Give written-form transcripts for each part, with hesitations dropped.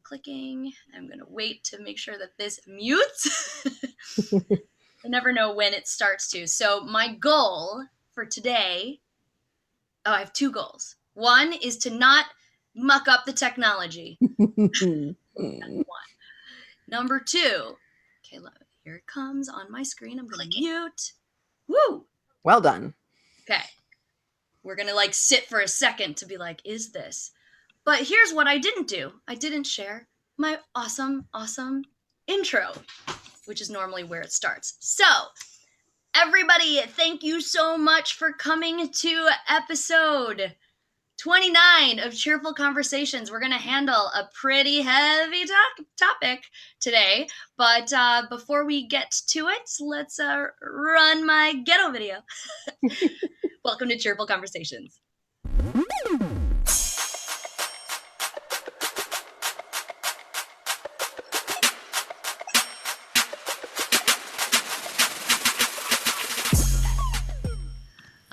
clicking. I'm going to wait to make sure that this mutes. I never know when it starts to. So my goal for today, I have 2 goals. One is to not muck up the technology. That's one. Number 2, okay, here it comes on my screen. I'm going to mute. Woo! Well done. Okay. We're going to like sit for a second to be like, is this? But here's what I didn't do. I didn't share my awesome intro, which is normally where it starts. So, everybody, thank you so much for coming to episode 29 of Cheerful Conversations. We're going to handle a pretty heavy topic today, but before we get to it, let's run my ghetto video. Welcome to Cheerful Conversations.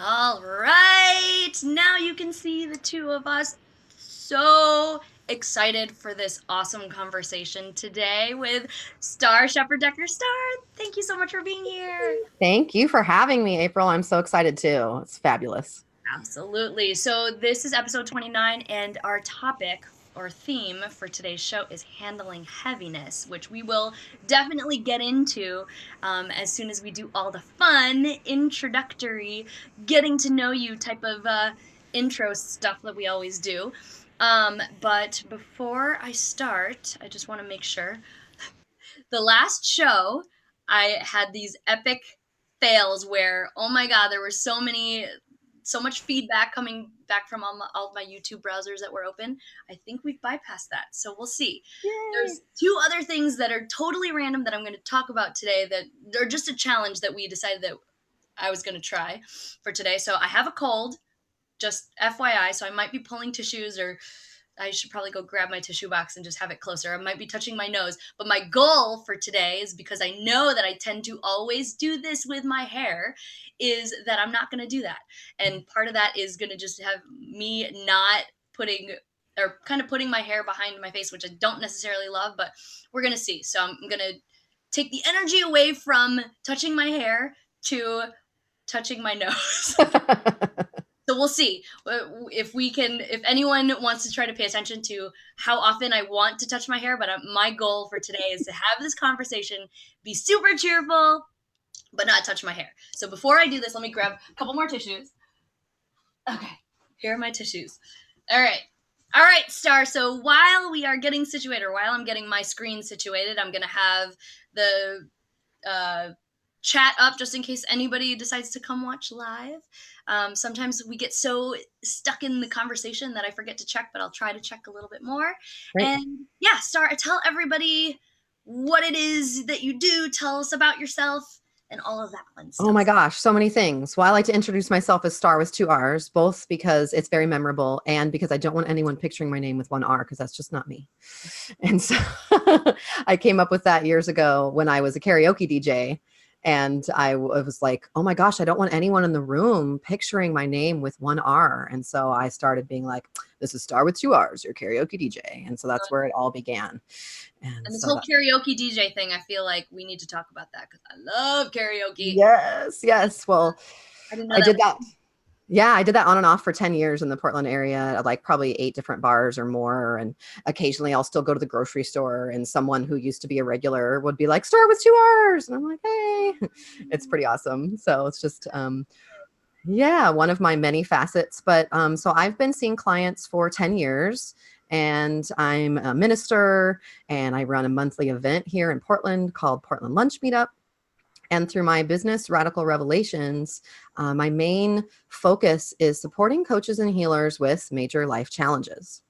All right, now you can see the 2 of us. So excited for this awesome conversation today with Starr Sheppard-Decker. Starr, thank you so much for being here. Thank you for having me, April. I'm so excited too. It's fabulous. Absolutely. So this is episode 29, and our topic or theme for today's show is handling heaviness, which we will definitely get into as soon as we do all the fun, introductory, getting to know you type of intro stuff that we always do. But before I start, I just want to make sure. The last show, I had these epic fails where, oh my God, there were so much feedback coming back from all of my YouTube browsers that were open. I think we've bypassed that, so we'll see. Yay. There's 2 other things that are totally random that I'm going to talk about today that are just a challenge that we decided that I was going to try for today. So I have a cold, just FYI, so I might be pulling tissues, or I should probably go grab my tissue box and just have it closer. I might be touching my nose. But my goal for today is, because I know that I tend to always do this with my hair, is that I'm not going to do that. And part of that is going to just have me not putting my hair behind my face, which I don't necessarily love, but we're going to see. So I'm going to take the energy away from touching my hair to touching my nose. So we'll see if anyone wants to try to pay attention to how often I want to touch my hair. But my goal for today is to have this conversation, be super cheerful, but not touch my hair. So before I do this, let me grab a couple more tissues. Okay, here are my tissues. All right, Starr. So while we are getting situated, or while I'm getting my screen situated, I'm going to have the chat up just in case anybody decides to come watch live. Sometimes we get so stuck in the conversation that I forget to check, but I'll try to check a little bit more. Great. And yeah, Starr, tell everybody what it is that you do. Tell us about yourself and all of that fun stuff. Oh my gosh, so many things. Well, I like to introduce myself as Starr with 2 R's, both because it's very memorable and because I don't want anyone picturing my name with 1 R, because that's just not me. And so I came up with that years ago when I was a karaoke DJ. And I was like, oh my gosh, I don't want anyone in the room picturing my name with 1 R. And so I started being like, this is Starr with 2 R's, your karaoke DJ. And so that's where it all began. And this whole karaoke DJ thing, I feel like we need to talk about that, because I love karaoke. Yes. Well, I did that. Yeah, I did that on and off for 10 years in the Portland area, like probably 8 different bars or more. And occasionally I'll still go to the grocery store and someone who used to be a regular would be like, Starr with 2 R's. And I'm like, hey, it's pretty awesome. So it's just, one of my many facets. But so I've been seeing clients for 10 years. And I'm a minister, and I run a monthly event here in Portland called Portland Lunch Meetup. And through my business, Radical Revelations, my main focus is supporting coaches and healers with major life challenges.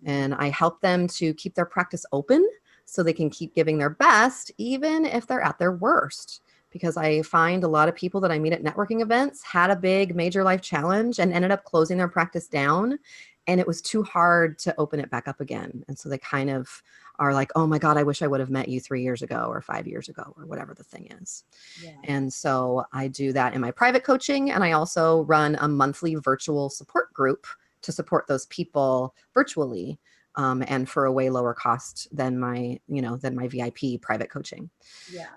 And I help them to keep their practice open so they can keep giving their best, even if they're at their worst. Because I find a lot of people that I meet at networking events had a big major life challenge and ended up closing their practice down. And it was too hard to open it back up again. And so they kind of are like, oh my God, I wish I would have met you 3 years ago or 5 years ago or whatever the thing is. Yeah. And so I do that in my private coaching. And I also run a monthly virtual support group to support those people virtually. and for a way lower cost than my VIP private coaching. Yeah.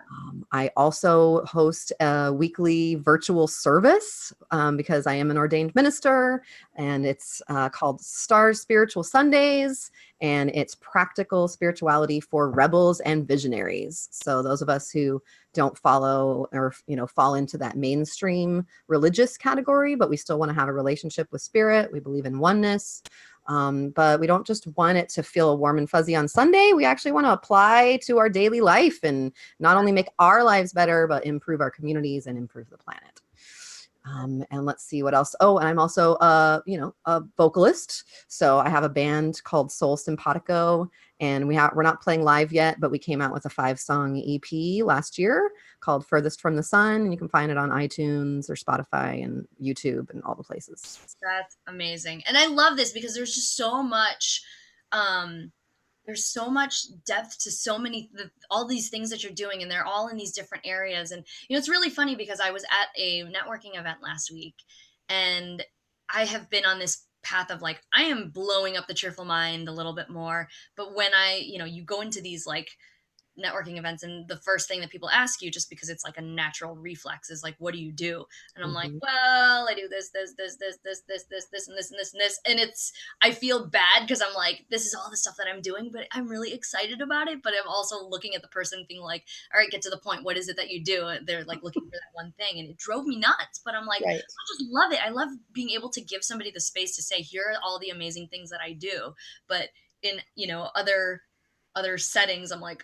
I also host a weekly virtual service because I am an ordained minister, and it's called Starr's Spiritual Sundays, and it's practical spirituality for rebels and visionaries. So those of us who don't follow or fall into that mainstream religious category, but we still want to have a relationship with spirit. We believe in oneness. But we don't just want it to feel warm and fuzzy on Sunday. We actually want to apply to our daily life and not only make our lives better, but improve our communities and improve the planet. And let's see what else. Oh, and I'm also, a vocalist. So I have a band called Soul Simpatico, and we're not playing live yet, but we came out with a 5-song EP last year called Furthest from the Sun. And you can find it on iTunes or Spotify and YouTube and all the places. That's amazing. And I love this because there's just so much, there's so much depth to so many, all these things that you're doing, and they're all in these different areas. And, it's really funny because I was at a networking event last week, and I have been on this path of like, I am blowing up the cheerful mind a little bit more. But when you go into these like networking events, and the first thing that people ask you, just because it's like a natural reflex, is like, what do you do? And I'm like, well, I do this, and this. And I feel bad because I'm like, this is all the stuff that I'm doing, but I'm really excited about it. But I'm also looking at the person being like, all right, get to the point. What is it that you do? And they're like looking for that one thing. And it drove me nuts. But I'm like, Right. I just love it. I love being able to give somebody the space to say, here are all the amazing things that I do. But in, other settings, I'm like,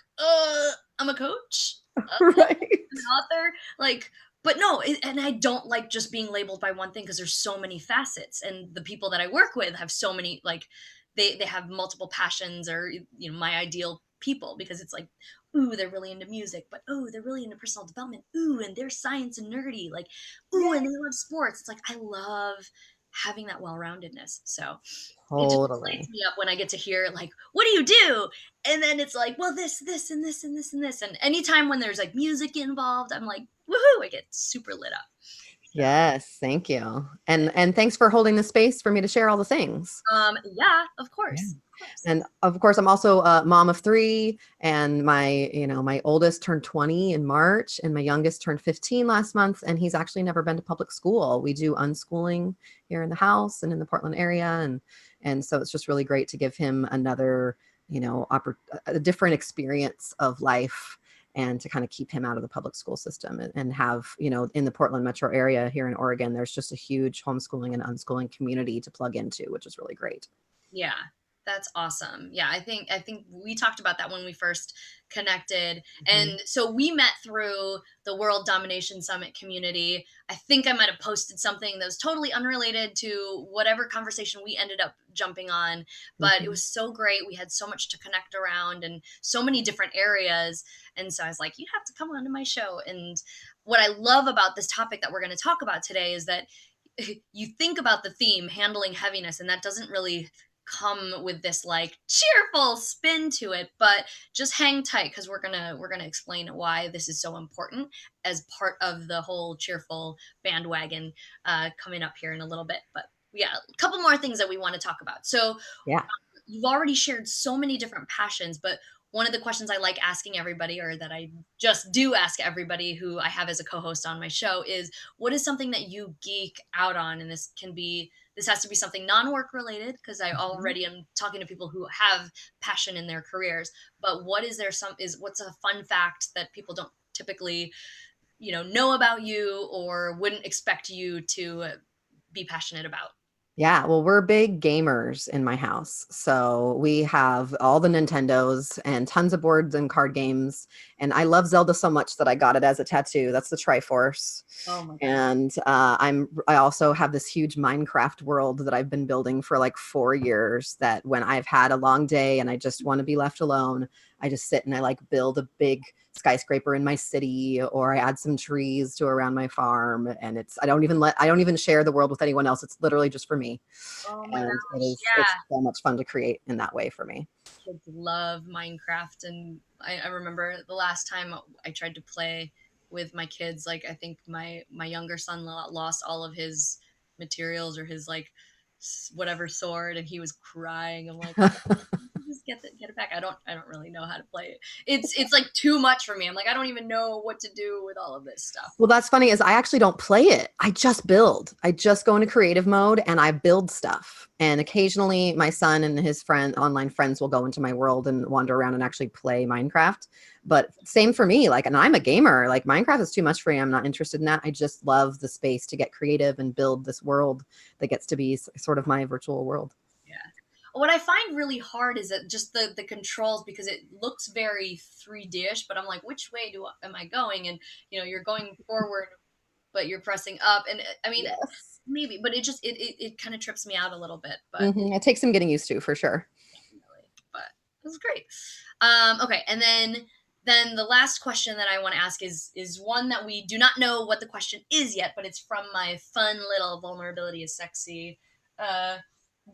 I'm a coach, Right. an author, like, but no, and I don't like just being labeled by one thing, because there's so many facets, and the people that I work with have so many, like, they have multiple passions, or my ideal people, because it's like, ooh, they're really into music, but oh, they're really into personal development, ooh, and they're science and nerdy, like, ooh, and they love sports. It's like, I love having that well-roundedness. So it just lights Totally. me up when I get to hear like, what do you do? And then it's like, well, this, and this, and this, and this. And anytime when there's like music involved, I'm like, woohoo, I get super lit up. So, Yes, thank you. And thanks for holding the space for me to share all the things. yeah, of Yeah. course. And of course, I'm also a mom of 3, and my oldest turned 20 in March, and my youngest turned 15 last month, and he's actually never been to public school. We do unschooling here in the house and in the Portland area, and so it's just really great to give him another, a different experience of life, and to kind of keep him out of the public school system, and have, in the Portland metro area here in Oregon, there's just a huge homeschooling and unschooling community to plug into, which is really great. Yeah, that's awesome. Yeah, I think we talked about that when we first connected. And so we met through the World Domination Summit community. I think I might have posted something that was totally unrelated to whatever conversation we ended up jumping on, but it was so great. We had so much to connect around, and so many different areas. And so I was like, you have to come on to my show. And what I love about this topic that we're going to talk about today is that you think about the theme, handling heaviness, and that doesn't really come with this like cheerful spin to it, but just hang tight, because we're gonna explain why this is so important as part of the whole cheerful bandwagon coming up here in a little bit. But yeah, a couple more things that we want to talk about. So Yeah. you've already shared so many different passions, but one of the questions I like asking everybody, or that I just do ask everybody who I have as a co-host on my show, is what is something that you geek out on? And this has to be something non-work related, because I already am talking to people who have passion in their careers. But what's a fun fact that people don't typically, know about you, or wouldn't expect you to be passionate about? Yeah, well, we're big gamers in my house. So we have all the Nintendos and tons of boards and card games. And I love Zelda so much that I got it as a tattoo. That's the Triforce. Oh my God. And I also have this huge Minecraft world that I've been building for like 4 years, that when I've had a long day and I just want to be left alone, I just sit and I like build a big skyscraper in my city, or I add some trees to around my farm, and I don't even share the world with anyone else. It's literally just for me. Oh my And gosh. it's so much fun to create in that way for me. Kids love Minecraft, and I remember the last time I tried to play with my kids, like I think my younger son lost all of his materials, or his like whatever sword, and he was crying. I'm like, just get it back. I don't really know how to play it. It's like too much for me. I'm like, I don't even know what to do with all of this stuff. Well, that's funny is I actually don't play it. I just build. I just go into creative mode and I build stuff. And occasionally my son and his online friends will go into my world and wander around and actually play Minecraft. But same for me. Like, and I'm a gamer. Like Minecraft is too much for me. I'm not interested in that. I just love the space to get creative and build this world that gets to be sort of my virtual world. Yeah. What I find really hard is that just the controls, because it looks very 3D-ish, but I'm like, which way am I going? And you're going forward, but you're pressing up, and I mean, yes. Maybe, but it kind of trips me out a little bit. But it takes some getting used to, for sure. Definitely. But this is great. Okay, and then the last question that I want to ask is one that we do not know what the question is yet, but it's from my fun little vulnerability is sexy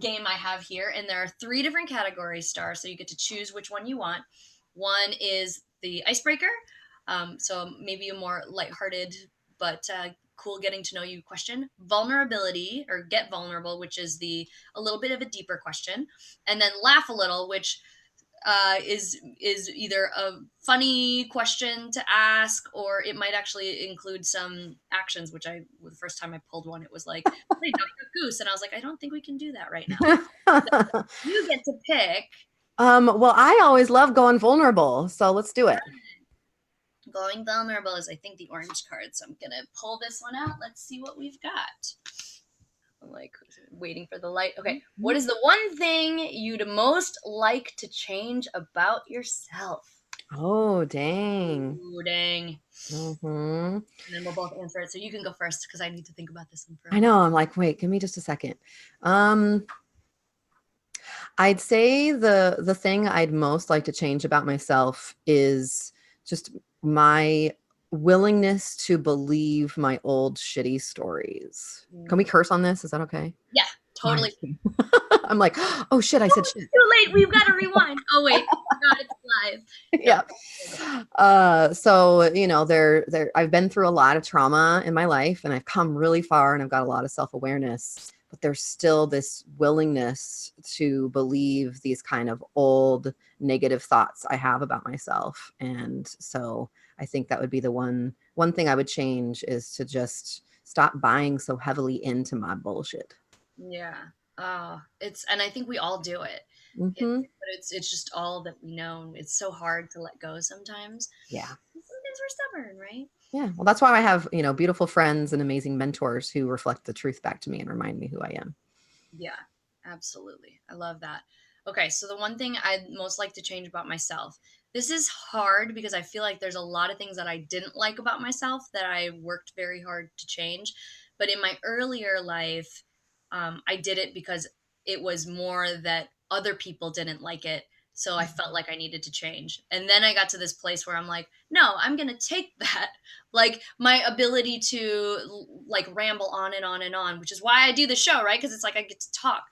game I have here, and there are 3 different categories, Starr, so you get to choose which one you want. One is the icebreaker, so maybe a more lighthearted but cool getting to know you question. Vulnerability, or get vulnerable, which is a little bit of a deeper question, and then laugh a little, which is either a funny question to ask, or it might actually include some actions, which the first time I pulled one, it was like, hey, Dr. Goose. And I was like, I don't think we can do that right now. So you get to pick. Well, I always love going vulnerable, so let's do it. Going vulnerable is, I think, the orange card. So I'm going to pull this one out. Let's see what we've got. I'm like waiting for the light. Okay. What is the one thing you'd most like to change about yourself? Oh, dang. Ooh, dang. Mm-hmm. And then we'll both answer it. So you can go first, because I need to think about this one first. I know. I'm like, wait, give me just a second. I'd say the thing I'd most like to change about myself is just my willingness to believe my old shitty stories. Can we curse on this? Is that okay? Yeah, totally. I'm like, oh shit, I said shit. Too late. We've got to rewind. Oh wait, no, it's live. Yeah. So I've been through a lot of trauma in my life, and I've come really far, and I've got a lot of self-awareness, but there's still this willingness to believe these kind of old negative thoughts I have about myself. And so I think that would be the one thing I would change, is to just stop buying so heavily into my bullshit. Yeah. And I think we all do it. Mm-hmm. But it's just all that we know. It's so hard to let go sometimes. Yeah. Sometimes we're stubborn, right? Yeah. Well, that's why I have, beautiful friends and amazing mentors who reflect the truth back to me and remind me who I am. Yeah, absolutely. I love that. Okay. So the one thing I'd most like to change about myself, this is hard because I feel like there's a lot of things that I didn't like about myself that I worked very hard to change. But in my earlier life, I did it because it was more that other people didn't like it. So I felt like I needed to change. And then I got to this place where I'm like, no, I'm going to take that, like my ability to like ramble on and on and on, which is why I do the show, right? Because it's like I get to talk.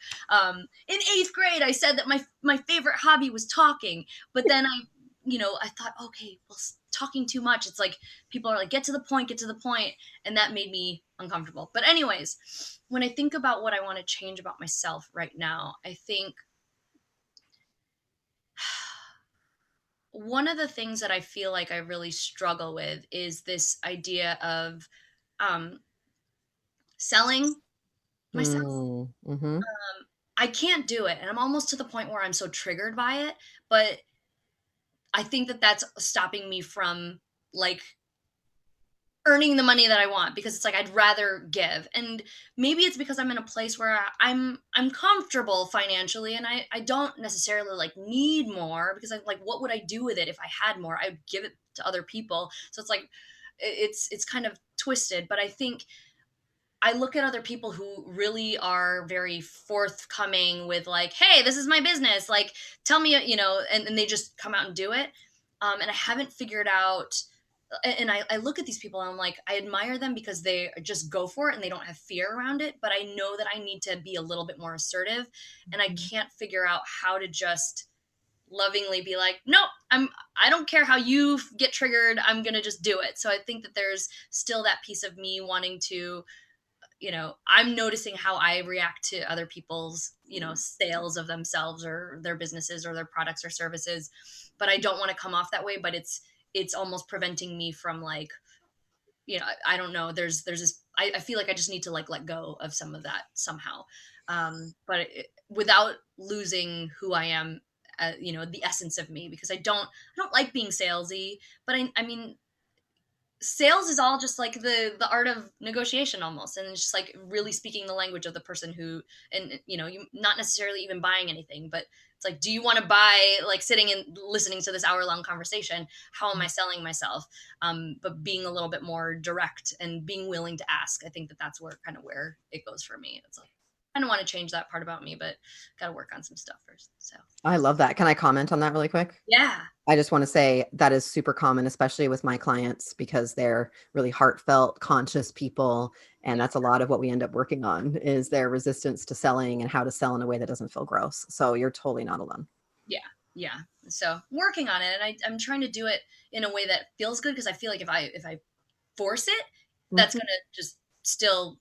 In 8th grade, I said that my favorite hobby was talking. But then I thought, okay, well, talking too much. It's like people are like, get to the point. And that made me uncomfortable. But anyways, when I think about what I want to change about myself right now, I think one of the things that I feel like I really struggle with is this idea of selling myself. Mm-hmm. I can't do it. And I'm almost to the point where I'm so triggered by it. But I think that that's stopping me from like earning the money that I want, because it's like I'd rather give. And maybe it's because I'm in a place where I'm comfortable financially, and I don't necessarily like need more, because I'm like, what would I do with it if I had more? I'd give it to other people. So it's like it's kind of twisted. But I think I look at other people who really are very forthcoming with like, hey, this is my business, like tell me, and they just come out and do it. And I haven't figured out, and I look at these people and I'm like, I admire them because they just go for it and they don't have fear around it. But I know that I need to be a little bit more assertive, and I can't figure out how to just lovingly be like, no, I don't care how you get triggered. I'm going to just do it. So I think that there's still that piece of me wanting to you know, I'm noticing how I react to other people's, you know, sales of themselves or their businesses or their products or services, but I don't want to come off that way. But it's almost preventing me from like, you know, I don't know. There's this. I feel like I just need to like let go of some of that somehow, but without losing who I am. You know, the essence of me, because I don't like being salesy, but I mean, sales is all just like the art of negotiation almost, and it's just like really speaking the language of the person who, and you know, you not necessarily even buying anything, but it's like, do you want to buy, like sitting and listening to this hour-long conversation, how am I selling myself? But being a little bit more direct and being willing to ask, I think that that's where kind of where it goes for me. It's like I don't want to change that part about me, but got to work on some stuff first. So I love that. Can I comment on that really quick? yeah. I just want to say that is super common, especially with my clients, because they're really heartfelt, conscious people. And that's a lot of what we end up working on is their resistance to selling and how to sell in a way that doesn't feel gross. So you're totally not alone. Yeah. Yeah. So working on it, and I'm trying to do it in a way that feels good, because I feel like if I force it, that's Mhm. gonna just still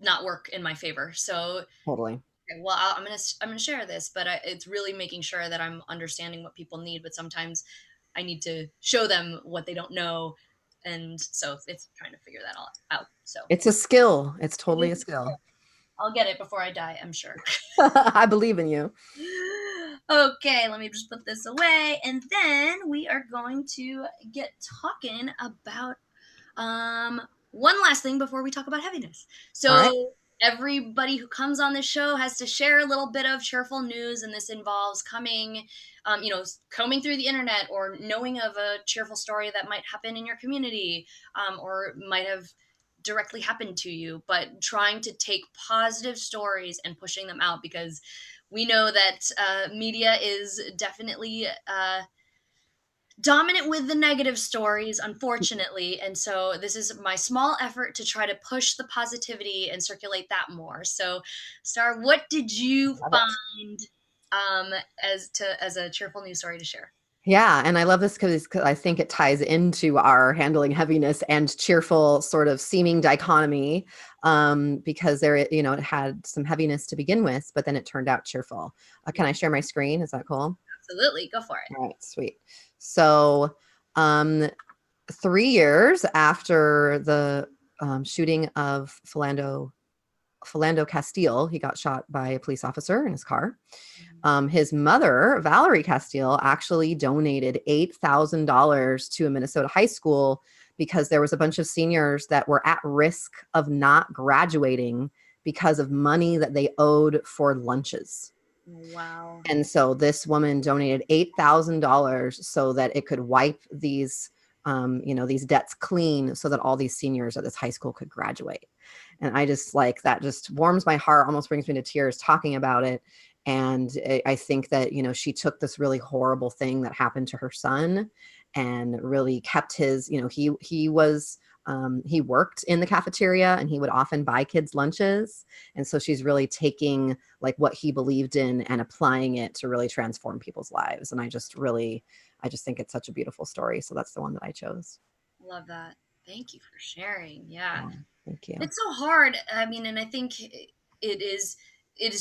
not work in my favor. So Totally. okay, well, I'm gonna share this, but it's really making sure that I'm understanding what people need. But sometimes I need to show them what they don't know, and so it's trying to figure that all out. So It's a skill. It's it totally a is. skill. I'll get it before I die, I'm sure. I believe in you. Okay, let me just put this away, and then we are going to get talking about one last thing before we talk about heaviness. All right. So everybody who comes on this show has to share a little bit of cheerful news, and this involves coming, you know, combing through the internet or knowing of a cheerful story that might happen in your community, or might have directly happened to you, but trying to take positive stories and pushing them out, because we know that media is definitely dominant with the negative stories, unfortunately. And so this is my small effort to try to push the positivity and circulate that more. So, Starr, what did you Love it. find as a cheerful news story to share? Yeah, and I love this because I think it ties into our handling heaviness and cheerful sort of seeming dichotomy, because there, you know, it had some heaviness to begin with, but then it turned out cheerful. Yeah, Can I share my screen? Is that cool? absolutely. Go for it. All right, sweet. So, um, 3 years after the shooting of Philando Castile, he got shot by a police officer in his car. His mother, Valerie Castile, actually donated $8,000 to a Minnesota high school because there was a bunch of seniors that were at risk of not graduating because of money that they owed for lunches. Wow. And so this woman donated $8,000 so that it could wipe these, you know, these debts clean so that all these seniors at this high school could graduate. And I just like that just warms my heart, almost brings me to tears talking about it. And I think that, you know, she took this really horrible thing that happened to her son and really kept his, you know, he was he worked in the cafeteria and he would often buy kids lunches. And so she's really taking like what he believed in and applying it to really transform people's lives. And I just think it's such a beautiful story. So that's the one that I chose. Love that. Thank you for sharing. Yeah. Yeah, thank you. It's so hard. I mean, and I think it is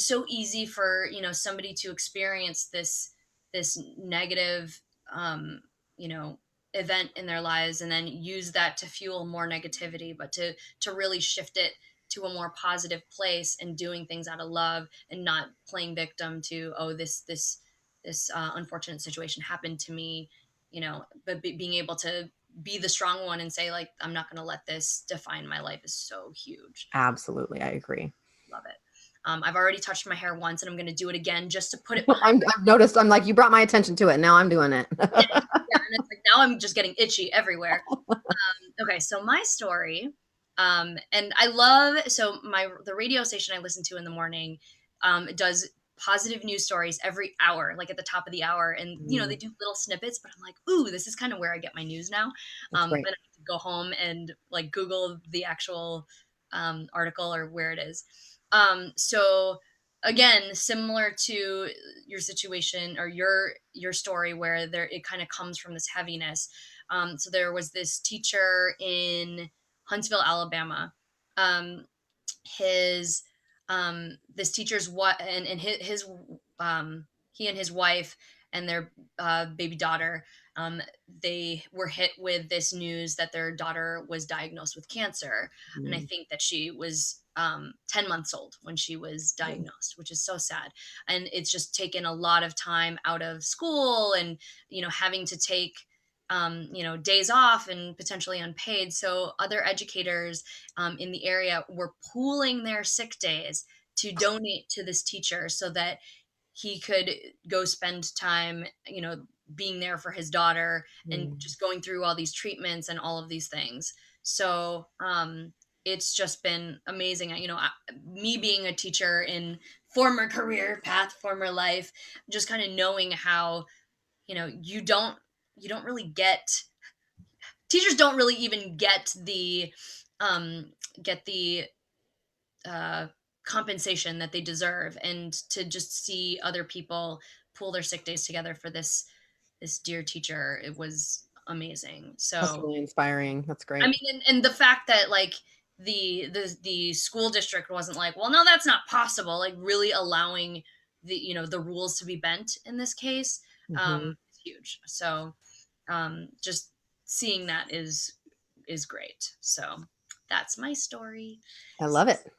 so easy for, you know, somebody to experience this negative, you know, event in their lives, and then use that to fuel more negativity, but to really shift it to a more positive place and doing things out of love and not playing victim to, oh, this unfortunate situation happened to me, you know, but being able to be the strong one and say, like, I'm not going to let this define my life, is so huge. Absolutely. I agree. Love it. I've already touched my hair once, and I'm going to do it again just to put it behind. I've noticed, I'm like, you brought my attention to it. Now I'm doing it. Yeah, yeah, and it's like now I'm just getting itchy everywhere. Okay, so my story, and I love, so the radio station I listen to in the morning, does positive news stories every hour, like at the top of the hour, and you know, they Mm, do little snippets, but I'm like, ooh, this is kind of where I get my news now. that's But great. I have to go home and like Google the actual article or where it is. So again, similar to your situation or your story, where there it kind of comes from this heaviness. So there was this teacher in Huntsville, Alabama. Um, his this teacher's what and his he and his wife and their baby daughter, they were hit with this news that their daughter was diagnosed with cancer. And I Mm. think that she was 10 months old when she was diagnosed, which is so sad. And it's just taken a lot of time out of school and, having to take, days off and potentially unpaid. So other educators in the area were pooling their sick days to donate to this teacher so that he could go spend time, being there for his daughter and Mm. just going through all these treatments and all of these things. So it's just been amazing. Me being a teacher in former career path, former life, just kind of knowing how, you don't really get teachers don't really even um get the uh compensation that they deserve, and to just see other people pool their sick days together for this dear teacher, it was amazing. That's So really inspiring. That's I great. mean, and the fact that like the school district wasn't like, well, no, that's not possible, like really allowing the rules to be bent in this case, Hmm. is huge. So just seeing that is great. So that's my story. I love it.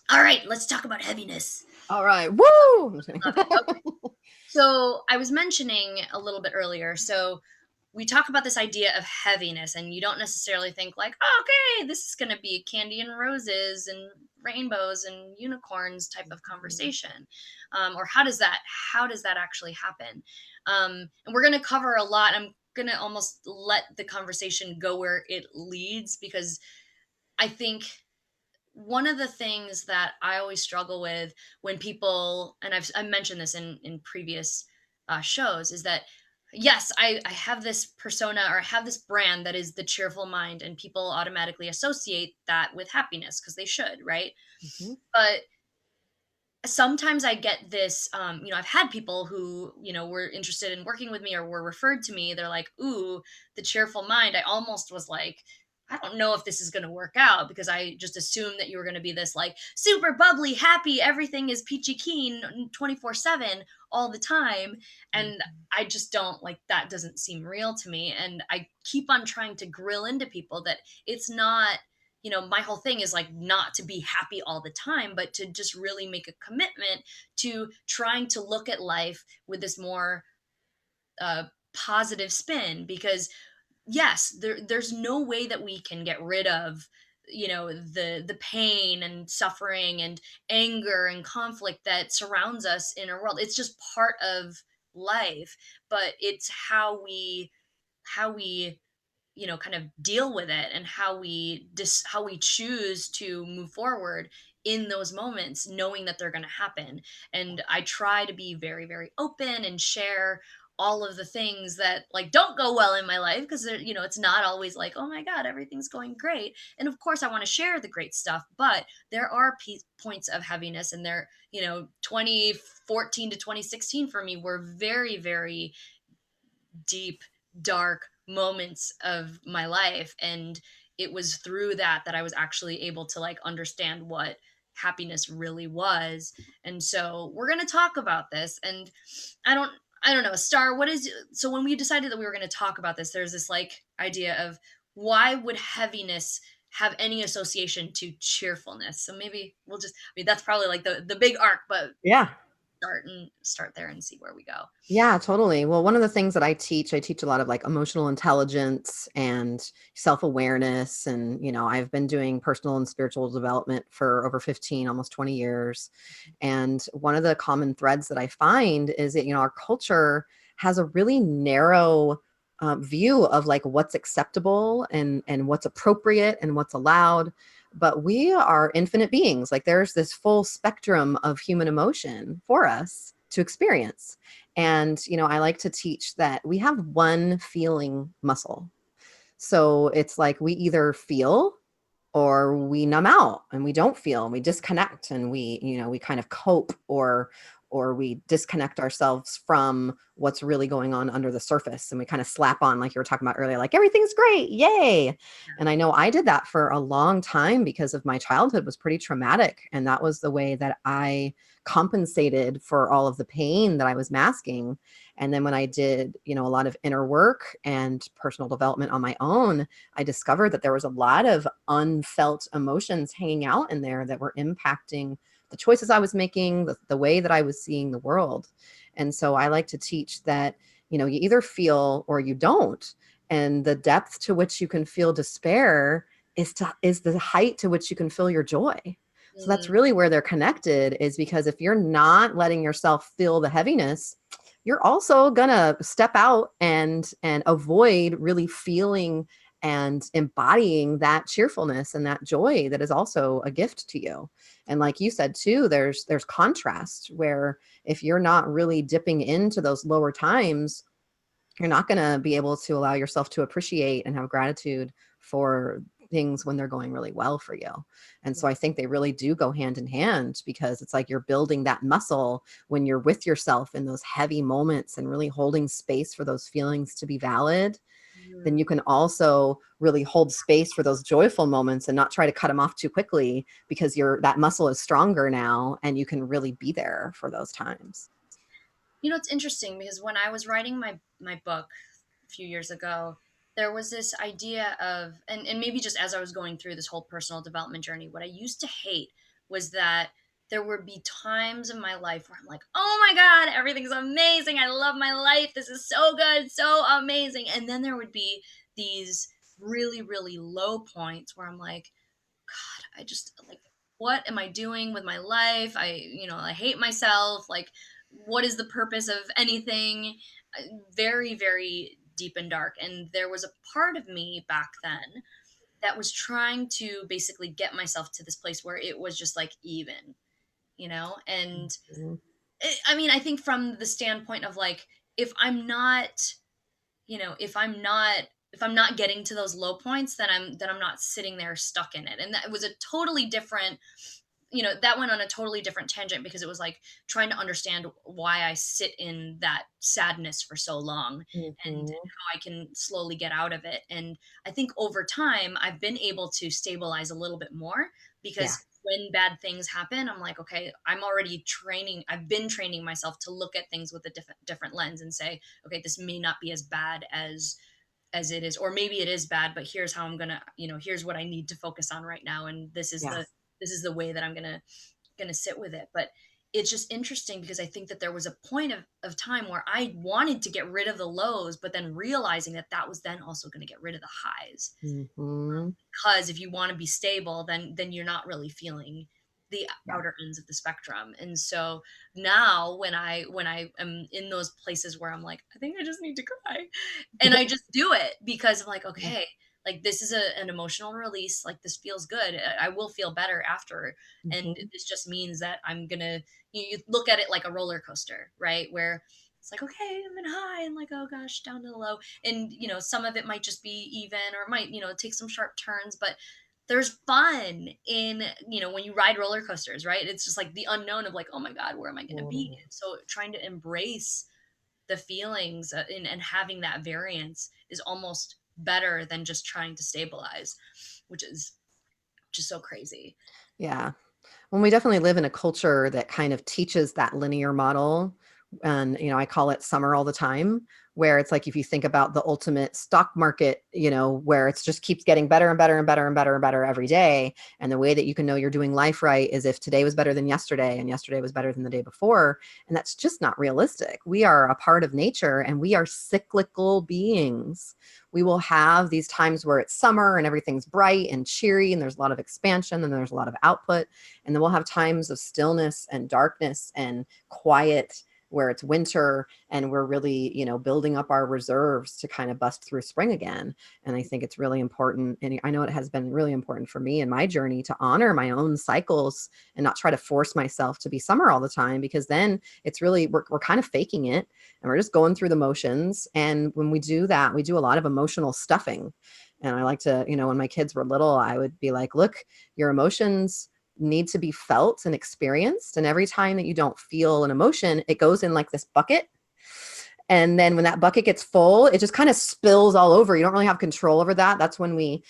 All right, let's talk about heaviness. All right. Woo! I'm just kidding. Love it. Okay. So I was mentioning a little bit earlier. So we talk about this idea of heaviness, and you don't necessarily think like, oh, okay, this is going to be candy and roses and rainbows and unicorns type of conversation, or how does that actually happen? And we're going to cover a lot. I'm going to almost let the conversation go where it leads, because I think one of the things that I always struggle with when people, and I mentioned this in previous shows, is that yes, I have this persona, or I have this brand that is the cheerful mind, and people automatically associate that with happiness because they should, right? Hmm. But sometimes I get this, I've had people who, were interested in working with me or were referred to me. They're like, ooh, the cheerful mind. I almost was like, I don't know if this is going to work out, because I just assumed that you were going to be this like super bubbly, happy, everything is peachy keen 24/7 all the time. And I just don't like that, doesn't seem real to me. And I keep on trying to grill into people that it's not, my whole thing is like not to be happy all the time, but to just really make a commitment to trying to look at life with this more uh, positive spin. Because yes, there's no way that we can get rid of the pain and suffering and anger and conflict that surrounds us in our world. It's just part of life, but it's how we kind of deal with it, and how we choose to move forward in those moments, knowing that they're going to happen. And I try to be very, very open and share all of the things that like don't go well in my life, because it's not always like, oh my god, everything's going great. And of course I want to share the great stuff, but there are points of heaviness, and there, 2014 to 2016 for me were very, very deep, dark moments of my life. And it was through that I was actually able to like understand what happiness really was. And so we're going to talk about this. And I don't I don't know, Star, what is so when we decided that we were going to talk about this, there's this like idea of why would heaviness have any association to cheerfulness? So maybe that's probably like the big arc, but Yeah. start there and see where we go. Yeah, totally. Well, one of the things that I teach a lot of like emotional intelligence and self-awareness. And, I've been doing personal and spiritual development for over 15, almost 20 years. And one of the common threads that I find is that, our culture has a really narrow view of like what's acceptable and what's appropriate and what's allowed. But we are infinite beings. Like there's this full spectrum of human emotion for us to experience. And, I like to teach that we have one feeling muscle. So it's like we either feel or we numb out and we don't feel and we disconnect and we kind of cope or or we disconnect ourselves from what's really going on under the surface. And we kind of slap on, like you were talking about earlier, like everything's great. Yay. And I know I did that for a long time because of my childhood was pretty traumatic. And that was the way that I compensated for all of the pain that I was masking. And then when I did, a lot of inner work and personal development on my own, I discovered that there was a lot of unfelt emotions hanging out in there that were impacting the choices I was making, the way that I was seeing the world. And so I like to teach that, you either feel or you don't. And the depth to which you can feel despair is the height to which you can feel your joy. So that's really where they're connected, is because if you're not letting yourself feel the heaviness, you're also gonna step out and avoid really feeling and embodying that cheerfulness and that joy that is also a gift to you. And like you said too, there's contrast, where if you're not really dipping into those lower times, you're not going to be able to allow yourself to appreciate and have gratitude for things when they're going really well for you. And so I think they really do go hand in hand, because it's like you're building that muscle when you're with yourself in those heavy moments and really holding space for those feelings to be valid. Then you can also really hold space for those joyful moments and not try to cut them off too quickly, because that muscle is stronger now and you can really be there for those times. It's interesting because when I was writing my book a few years ago, there was this idea of, and maybe just as I was going through this whole personal development journey, what I used to hate was that there would be times in my life where I'm like, oh my God, everything's amazing. I love my life. This is so good, so amazing. And then there would be these really, really low points where I'm like, God, I just like, what am I doing with my life? I hate myself. Like, what is the purpose of anything? Very, very deep and dark. And there was a part of me back then that was trying to basically get myself to this place where it was just like even, and I think from the standpoint of like, if I'm not, if I'm not getting to those low points, then I'm not sitting there stuck in it. And that was a totally different, that went on a totally different tangent, because it was like trying to understand why I sit in that sadness for so long and how I can slowly get out of it. And I think over time I've been able to stabilize a little bit more, because when bad things happen, I'm like, okay, I've been training myself to look at things with a different lens and say, okay, this may not be as bad as it is, or maybe it is bad, but here's how I'm gonna, here's what I need to focus on right now, and this is the way that I'm gonna sit with it. But it's just interesting, because I think that there was a point of time where I wanted to get rid of the lows, but then realizing that was then also going to get rid of the highs. Because if you want to be stable, then you're not really feeling the outer ends of the spectrum. And so now when I am in those places where I'm like, I think I just need to cry, and I just do it, because I'm like, okay, like this is an emotional release. Like this feels good. I will feel better after. And this just means that I'm gonna, you look at it like a roller coaster, right? Where it's like, okay, I'm in high and like, oh gosh, down to the low. And, some of it might just be even, or it might, take some sharp turns, but there's fun in, when you ride roller coasters, right? It's just like the unknown of like, oh my God, where am I going to be? So trying to embrace the feelings and having that variance is almost better than just trying to stabilize, which is just so crazy. Yeah. Well, we definitely live in a culture that kind of teaches that linear model. And, I call it summer all the time, where it's like, if you think about the ultimate stock market, where it's just keeps getting better and better and better and better and better every day. And the way that you can know you're doing life right is if today was better than yesterday and yesterday was better than the day before. And that's just not realistic. We are a part of nature and we are cyclical beings. We will have these times where it's summer and everything's bright and cheery and there's a lot of expansion and there's a lot of output. And then we'll have times of stillness and darkness and quiet, where it's winter and we're really, building up our reserves to kind of bust through spring again. And I think it's really important. And I know it has been really important for me in my journey to honor my own cycles and not try to force myself to be summer all the time, because then it's really, we're kind of faking it and we're just going through the motions. And when we do that, we do a lot of emotional stuffing. And I like to, when my kids were little, I would be like, look, your emotions need to be felt and experienced. And every time that you don't feel an emotion, it goes in like this bucket. And then when that bucket gets full, it just kind of spills all over. You don't really have control over that. That's when we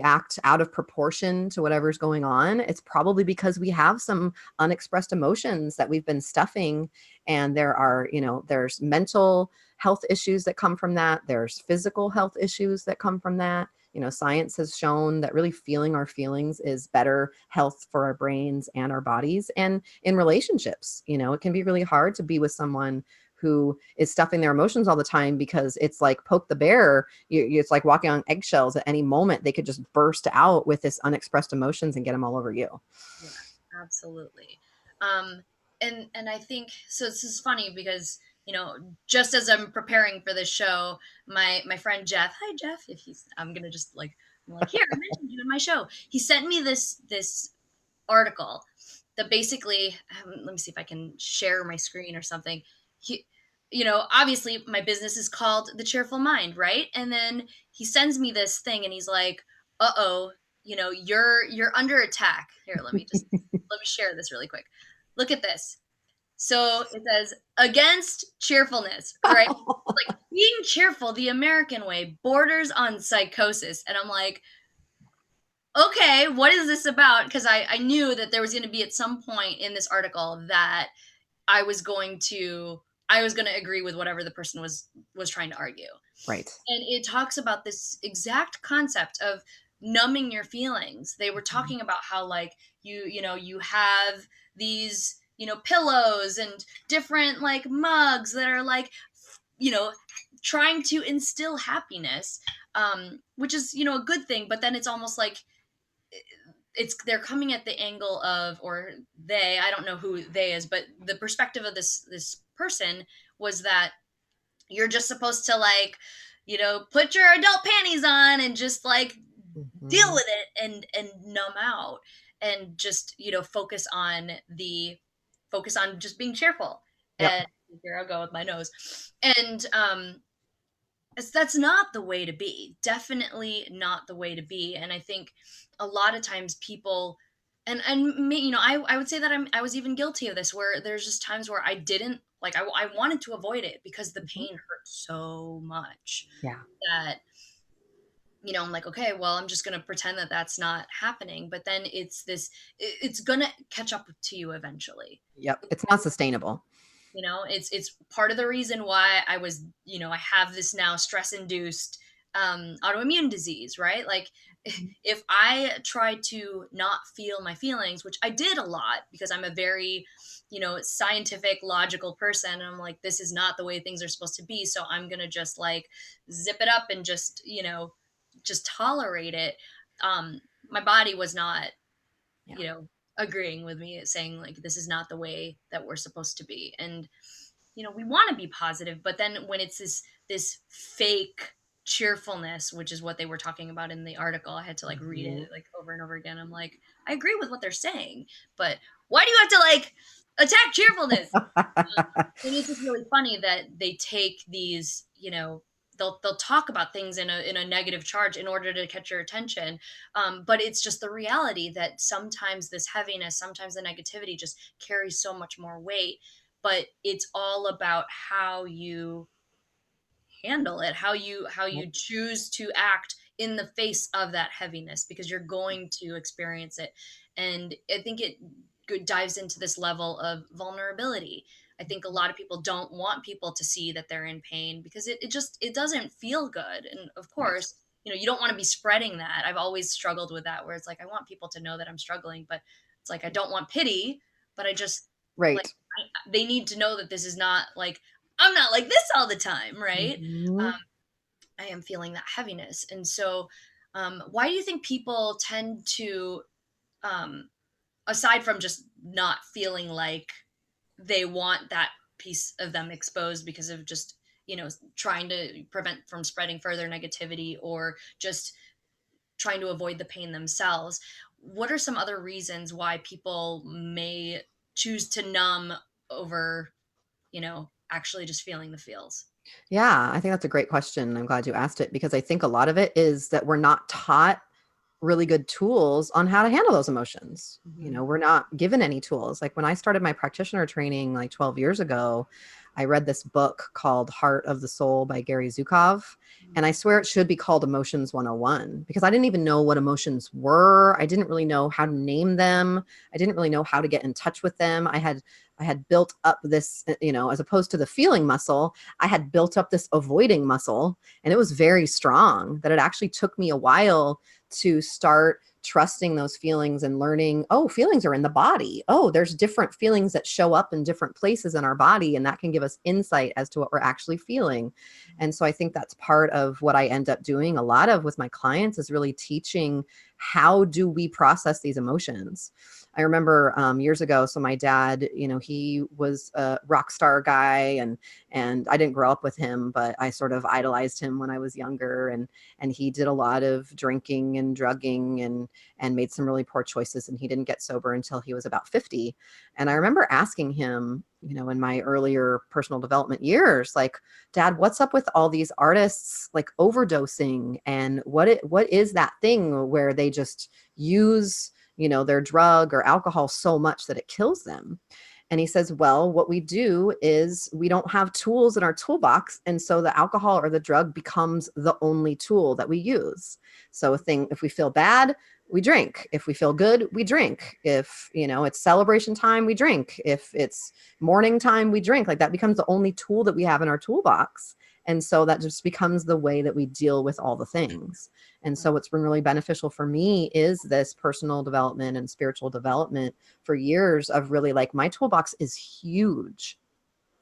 act out of proportion to whatever's going on. It's probably because we have some unexpressed emotions that we've been stuffing. And there's mental health issues that come from that. There's physical health issues that come from that. Science has shown that really feeling our feelings is better health for our brains and our bodies. And in relationships, it can be really hard to be with someone who is stuffing their emotions all the time, because it's like poke the bear. It's like walking on eggshells. At any moment, they could just burst out with this unexpressed emotions and get them all over you. Yeah, absolutely. And I think, so this is funny because, just as I'm preparing for this show, my friend Jeff, hi Jeff, I'm going to just like, here, I mentioned you in my show. He sent me this article that basically, let me see if I can share my screen or something. Obviously my business is called The Cheerful Mind, right? And then he sends me this thing and he's like, uh-oh, you're under attack. Here, let me share this really quick. Look at this. So it says, against cheerfulness, right? Like, being cheerful the American way borders on psychosis. And I'm like, okay, what is this about? Because I knew that there was going to be at some point in this article that I was going to agree with whatever the person was trying to argue. Right. And it talks about this exact concept of numbing your feelings. They were talking about how, like, you have these, pillows and different like mugs that are like, trying to instill happiness, which is, a good thing. But then it's almost like they're coming at the angle of, or I don't know who they is, but the perspective of this person was that you're just supposed to, like, put your adult panties on and just like deal with it and numb out and just, focus on just being cheerful. Yep. And here I'll go with my nose. And that's not the way to be. Definitely not the way to be. And I think a lot of times people, and me, I would say that I was even guilty of this, where there's just times where I didn't, like, I wanted to avoid it because the pain hurt so much. Yeah. That, I'm like, okay, well, I'm just going to pretend that that's not happening. But then it's going to catch up to you eventually. Yep. It's not sustainable. It's part of the reason why I was, I have this now stress-induced autoimmune disease, right? Like, if I try to not feel my feelings, which I did a lot because I'm a very, scientific, logical person. And I'm like, this is not the way things are supposed to be. So I'm going to just like zip it up and just, just tolerate it. My body was not, agreeing with me, saying like, this is not the way that we're supposed to be. And, we want to be positive, but then when it's this fake cheerfulness, which is what they were talking about in the article, I had to like read it like over and over again. I'm like, I agree with what they're saying, but why do you have to like attack cheerfulness? And it's just really funny that they take these, they'll talk about things in a negative charge in order to catch your attention. But it's just the reality that sometimes this heaviness, sometimes the negativity just carries so much more weight. But it's all about how you handle it, how you choose to act in the face of that heaviness, because you're going to experience it. And I think it dives into this level of vulnerability. I think a lot of people don't want people to see that they're in pain because it doesn't feel good. And of course, you don't want to be spreading that. I've always struggled with that, where it's like, I want people to know that I'm struggling, but it's like, I don't want pity, but I just, like, they need to know that this is not like, I'm not like this all the time, right? I am feeling that heaviness. And so why do you think people tend to, aside from just not feeling like they want that piece of them exposed because of just, trying to prevent from spreading further negativity or just trying to avoid the pain themselves, what are some other reasons why people may choose to numb over, actually just feeling the feels? Yeah, I think that's a great question. I'm glad you asked it, because I think a lot of it is that we're not taught really good tools on how to handle those emotions. You know, we're not given any tools. Like when I started my practitioner training like 12 years ago, I read this book called Heart of the Soul by Gary Zukov. And I swear it should be called Emotions 101 because I didn't even know what emotions were. I didn't really know how to name them. I didn't really know how to get in touch with them. I had built up this, you know, as opposed to the feeling muscle, I had built up this avoiding muscle, and it was very strong that it actually took me a while to start trusting those feelings and learning, oh, feelings are in the body. Oh, there's different feelings that show up in different places in our body, and that can give us insight as to what we're actually feeling. And so I think that's part of what I end up doing a lot of with my clients is really teaching how do we process these emotions. I remember years ago, so my dad, you know, he was a rock star guy, and I didn't grow up with him, but I sort of idolized him when I was younger, and he did a lot of drinking and drugging and made some really poor choices, and he didn't get sober until he was about 50. And I remember asking him, you know, in my earlier personal development years, like, Dad, what's up with all these artists like overdosing, and what is that thing where they just use, you know, their drug or alcohol so much that it kills them? And he says, well, what we do is we don't have tools in our toolbox. And so the alcohol or the drug becomes the only tool that we use. So if we feel bad, we drink. If we feel good, we drink. If, you know, it's celebration time, we drink. If it's morning time, we drink. Like that becomes the only tool that we have in our toolbox. And so that just becomes the way that we deal with all the things. And so what's been really beneficial for me is this personal development and spiritual development for years of really like my toolbox is huge.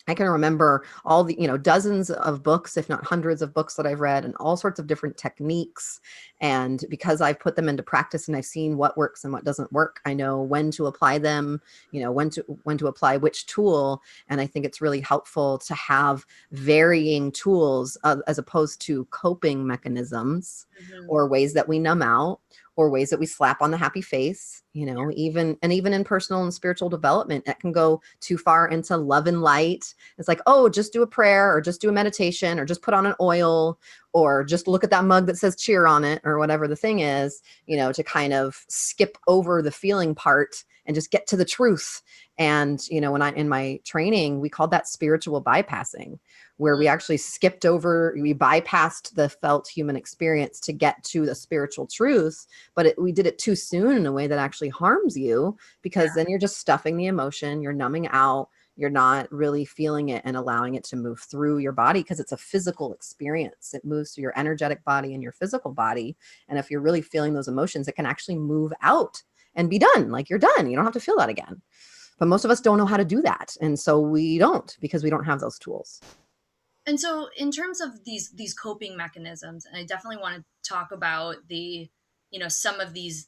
I can remember all the, you know, dozens of books, if not hundreds of books that I've read and all sorts of different techniques. And because I've put them into practice and I've seen what works and what doesn't work, I know when to apply them, you know, when to apply which tool. And I think it's really helpful to have varying tools as opposed to coping mechanisms or ways that we numb out or ways that we slap on the happy face, you know, even in personal and spiritual development, that can go too far into love and light. It's like, oh, just do a prayer or just do a meditation or just put on an oil or just look at that mug that says cheer on it or whatever the thing is, you know, to kind of skip over the feeling part and just get to the truth. And, you know, in my training, we called that spiritual bypassing, where we actually we bypassed the felt human experience to get to the spiritual truth. But we did it too soon in a way that actually harms you, because then you're just stuffing the emotion, you're numbing out, you're not really feeling it and allowing it to move through your body, because it's a physical experience. It moves through your energetic body and your physical body. And if you're really feeling those emotions, it can actually move out and be done. Like you're done. You don't have to feel that again. But most of us don't know how to do that. And so we don't, because we don't have those tools. And so in terms of these coping mechanisms, and I definitely want to talk about the, you know, some of these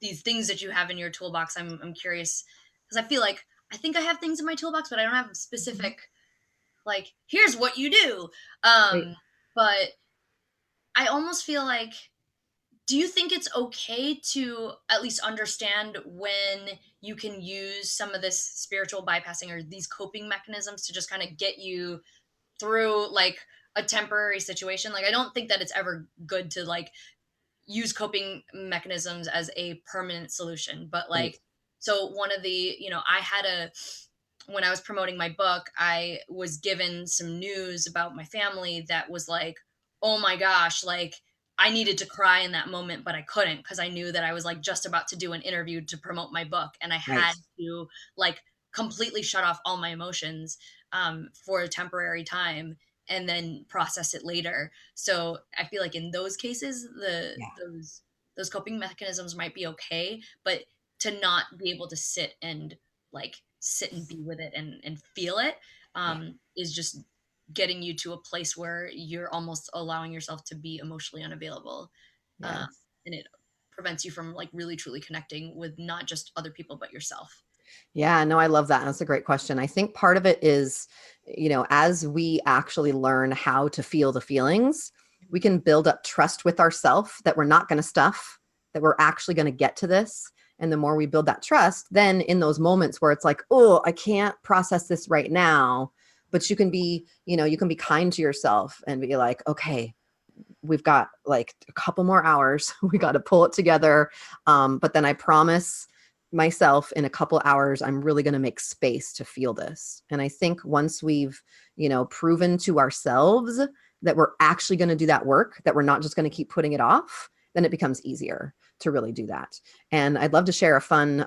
things that you have in your toolbox. I'm curious because I think I have things in my toolbox, but I don't have specific, like, here's what you do. Right. But I almost feel like, do you think it's okay to at least understand when you can use some of this spiritual bypassing or these coping mechanisms to just kind of get you through like a temporary situation? Like, I don't think that it's ever good to like use coping mechanisms as a permanent solution, but like, Right. so one of the, you know, when I was promoting my book, I was given some news about my family that was like, oh my gosh, like I needed to cry in that moment, but I couldn't because I knew that I was like just about to do an interview to promote my book. And I Right. had to like completely shut off all my emotions for a temporary time and then process it later. So I feel like in those cases, Yeah. those coping mechanisms might be okay, but to not be able to sit and be with it and feel it Yeah. is just getting you to a place where you're almost allowing yourself to be emotionally unavailable. Uh, Yes. and it prevents you from like really truly connecting with not just other people, but yourself. Yeah, no, I love that. That's a great question. I think part of it is, you know, as we actually learn how to feel the feelings, we can build up trust with ourselves that we're not going to stuff, that we're actually going to get to this. And the more we build that trust, then in those moments where it's like, oh, I can't process this right now, but you can be, you know, you can be kind to yourself and be like, okay, we've got like a couple more hours. We got to pull it together. But then I promise myself in a couple hours, I'm really going to make space to feel this. And I think once we've, proven to ourselves that we're actually going to do that work, that we're not just going to keep putting it off, then it becomes easier to really do that. And I'd love to share a fun,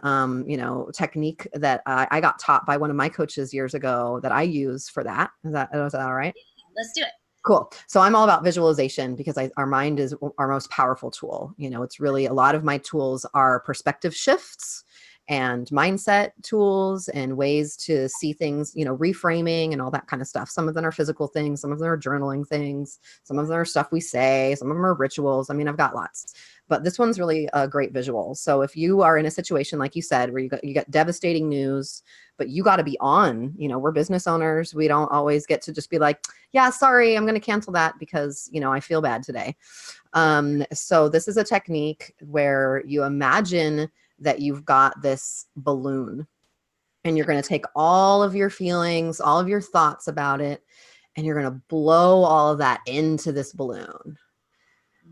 technique that I got taught by one of my coaches years ago that I use for that. Is that all right? Let's do it. Cool. So I'm all about visualization because our mind is our most powerful tool. It's really, a lot of my tools are perspective shifts and mindset tools and ways to see things, reframing and all that kind of stuff. Some of them are physical things. Some of them are journaling things. Some of them are stuff we say. Some of them are rituals. I mean, I've got lots, but this one's really a great visual. So if you are in a situation, like you said, where you got devastating news, but you got to be on, we're business owners. We don't always get to just be like, yeah, sorry, I'm going to cancel that because, I feel bad today. So this is a technique where you imagine that you've got this balloon and you're going to take all of your feelings, all of your thoughts about it, and you're going to blow all of that into this balloon.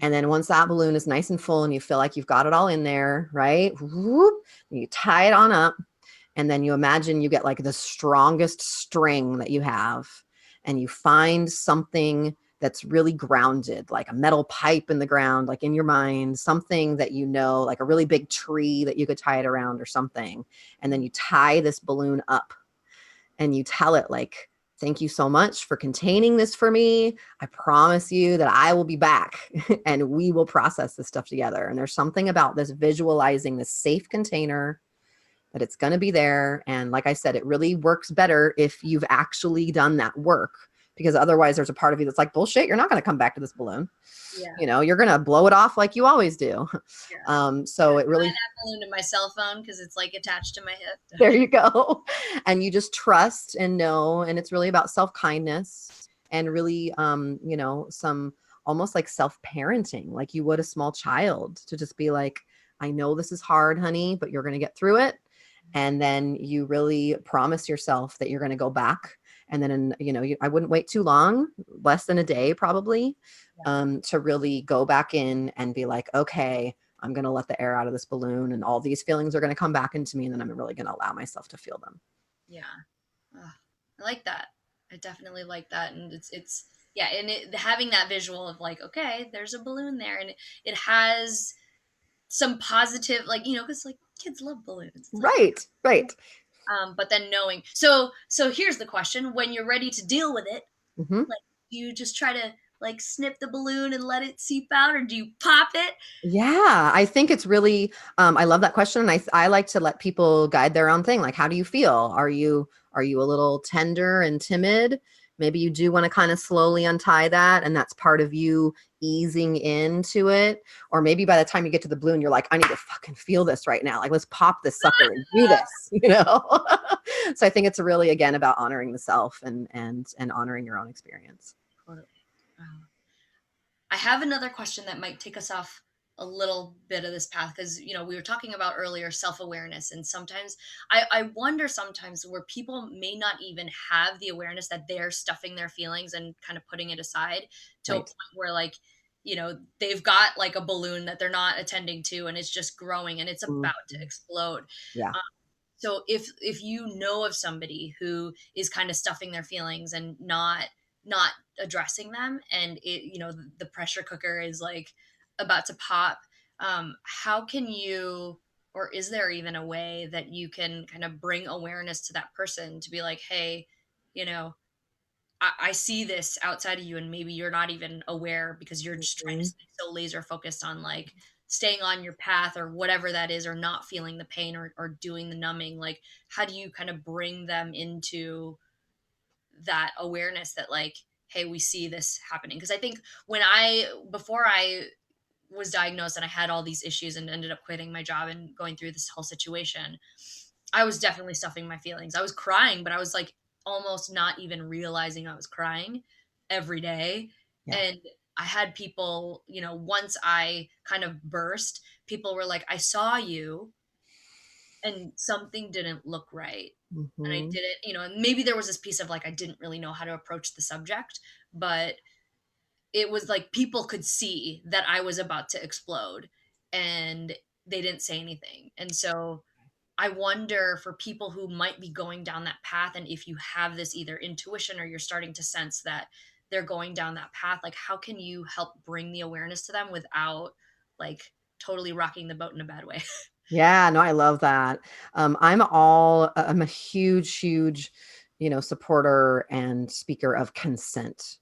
And then once that balloon is nice and full and you feel like you've got it all in there, right? Whoop, you tie it on up. And then you imagine you get like the strongest string that you have, and you find something that's really grounded, like a metal pipe in the ground, like in your mind, something that like a really big tree that you could tie it around or something. And then you tie this balloon up and you tell it like, thank you so much for containing this for me. I promise you that I will be back and we will process this stuff together. And there's something about this visualizing this safe container, that it's going to be there. And like I said, it really works better if you've actually done that work, because otherwise there's a part of you that's like, bullshit, you're not going to come back to this balloon. Yeah. You're going to blow it off like you always do. Yeah. So it really, I that balloon to my cell phone because it's like attached to my hip. There you go. And you just trust and know. And it's really about self-kindness and really, some almost like self-parenting, like you would a small child, to just be like, I know this is hard, honey, but you're going to get through it. And then you really promise yourself that you're going to go back. And then, I wouldn't wait too long, less than a day, probably, to really go back in and be like, okay, I'm going to let the air out of this balloon and all these feelings are going to come back into me. And then I'm really going to allow myself to feel them. Yeah. I like that. I definitely like that. And it's, yeah. And having that visual of like, okay, there's a balloon there, and it has some positive, like, cause like kids love balloons. Right. But then knowing, so here's the question: when you're ready to deal with it, like, do you just try to like snip the balloon and let it seep out, or do you pop it? Yeah, I think it's really, I love that question. And I like to let people guide their own thing. Like, how do you feel? Are you a little tender and timid? Maybe you do want to kind of slowly untie that, and that's part of you easing into it. Or maybe by the time you get to the balloon, you're like, I need to fucking feel this right now. Like, let's pop this sucker and do this, So I think it's really, again, about honoring the self and honoring your own experience. Totally. I have another question that might take us off a little bit of this path, because we were talking about earlier self-awareness, and sometimes I wonder sometimes where people may not even have the awareness that they're stuffing their feelings and kind of putting it aside to a point where, like, they've got like a balloon that they're not attending to, and it's just growing and it's about to explode. Yeah. So if you know of somebody who is kind of stuffing their feelings and not addressing them, and the pressure cooker is like about to pop, how can you, or is there even a way that you can kind of bring awareness to that person to be like, hey, I see this outside of you, and maybe you're not even aware because you're just trying to stay so laser focused on like staying on your path or whatever that is, or not feeling the pain, or doing the numbing. Like, how do you kind of bring them into that awareness that, like, hey, we see this happening? Because I think before I was diagnosed and I had all these issues and ended up quitting my job and going through this whole situation, I was definitely stuffing my feelings. I was crying, but I was like almost not even realizing I was crying every day. Yeah. And I had people, once I kind of burst, people were like, I saw you and something didn't look right. And I didn't, and maybe there was this piece of like, I didn't really know how to approach the subject, but it was like people could see that I was about to explode, and they didn't say anything. And so I wonder, for people who might be going down that path, and if you have this either intuition or you're starting to sense that they're going down that path, like how can you help bring the awareness to them without like totally rocking the boat in a bad way? Yeah, no, I love that. I'm a huge, supporter and speaker of consent.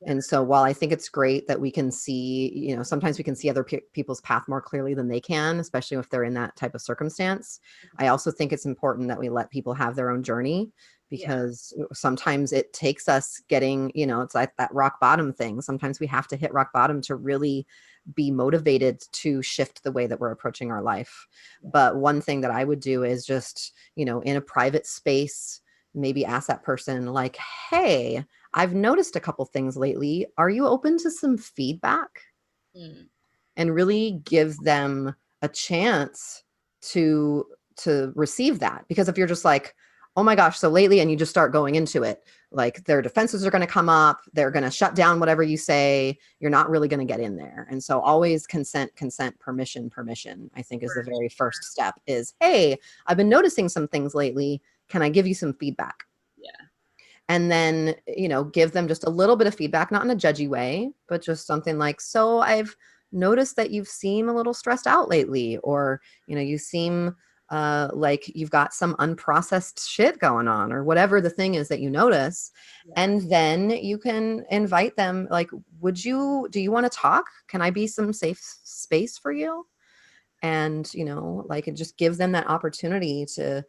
Yeah. And so while I think it's great that we can see, sometimes we can see other people's path more clearly than they can, especially if they're in that type of circumstance. I also think it's important that we let people have their own journey, Yeah. because sometimes it takes us getting, it's like that rock bottom thing. Sometimes we have to hit rock bottom to really be motivated to shift the way that we're approaching our life. But one thing that I would do is just, in a private space, maybe ask that person like, hey, I've noticed a couple things lately. Are you open to some feedback? Mm. And really give them a chance to receive that. Because if you're just like, oh my gosh, so lately, and you just start going into it, like their defenses are going to come up, they're going to shut down whatever you say, you're not really going to get in there. And so always consent, permission, I think is the very first step is, hey, I've been noticing some things lately. Can I give you some feedback? Yeah. And then, give them just a little bit of feedback, not in a judgy way, but just something like, so I've noticed that you seem a little stressed out lately, or, you seem like you've got some unprocessed shit going on, or whatever the thing is that you notice. Yeah. And then you can invite them, like, do you want to talk? Can I be some safe space for you? And like, it just gives them that opportunity to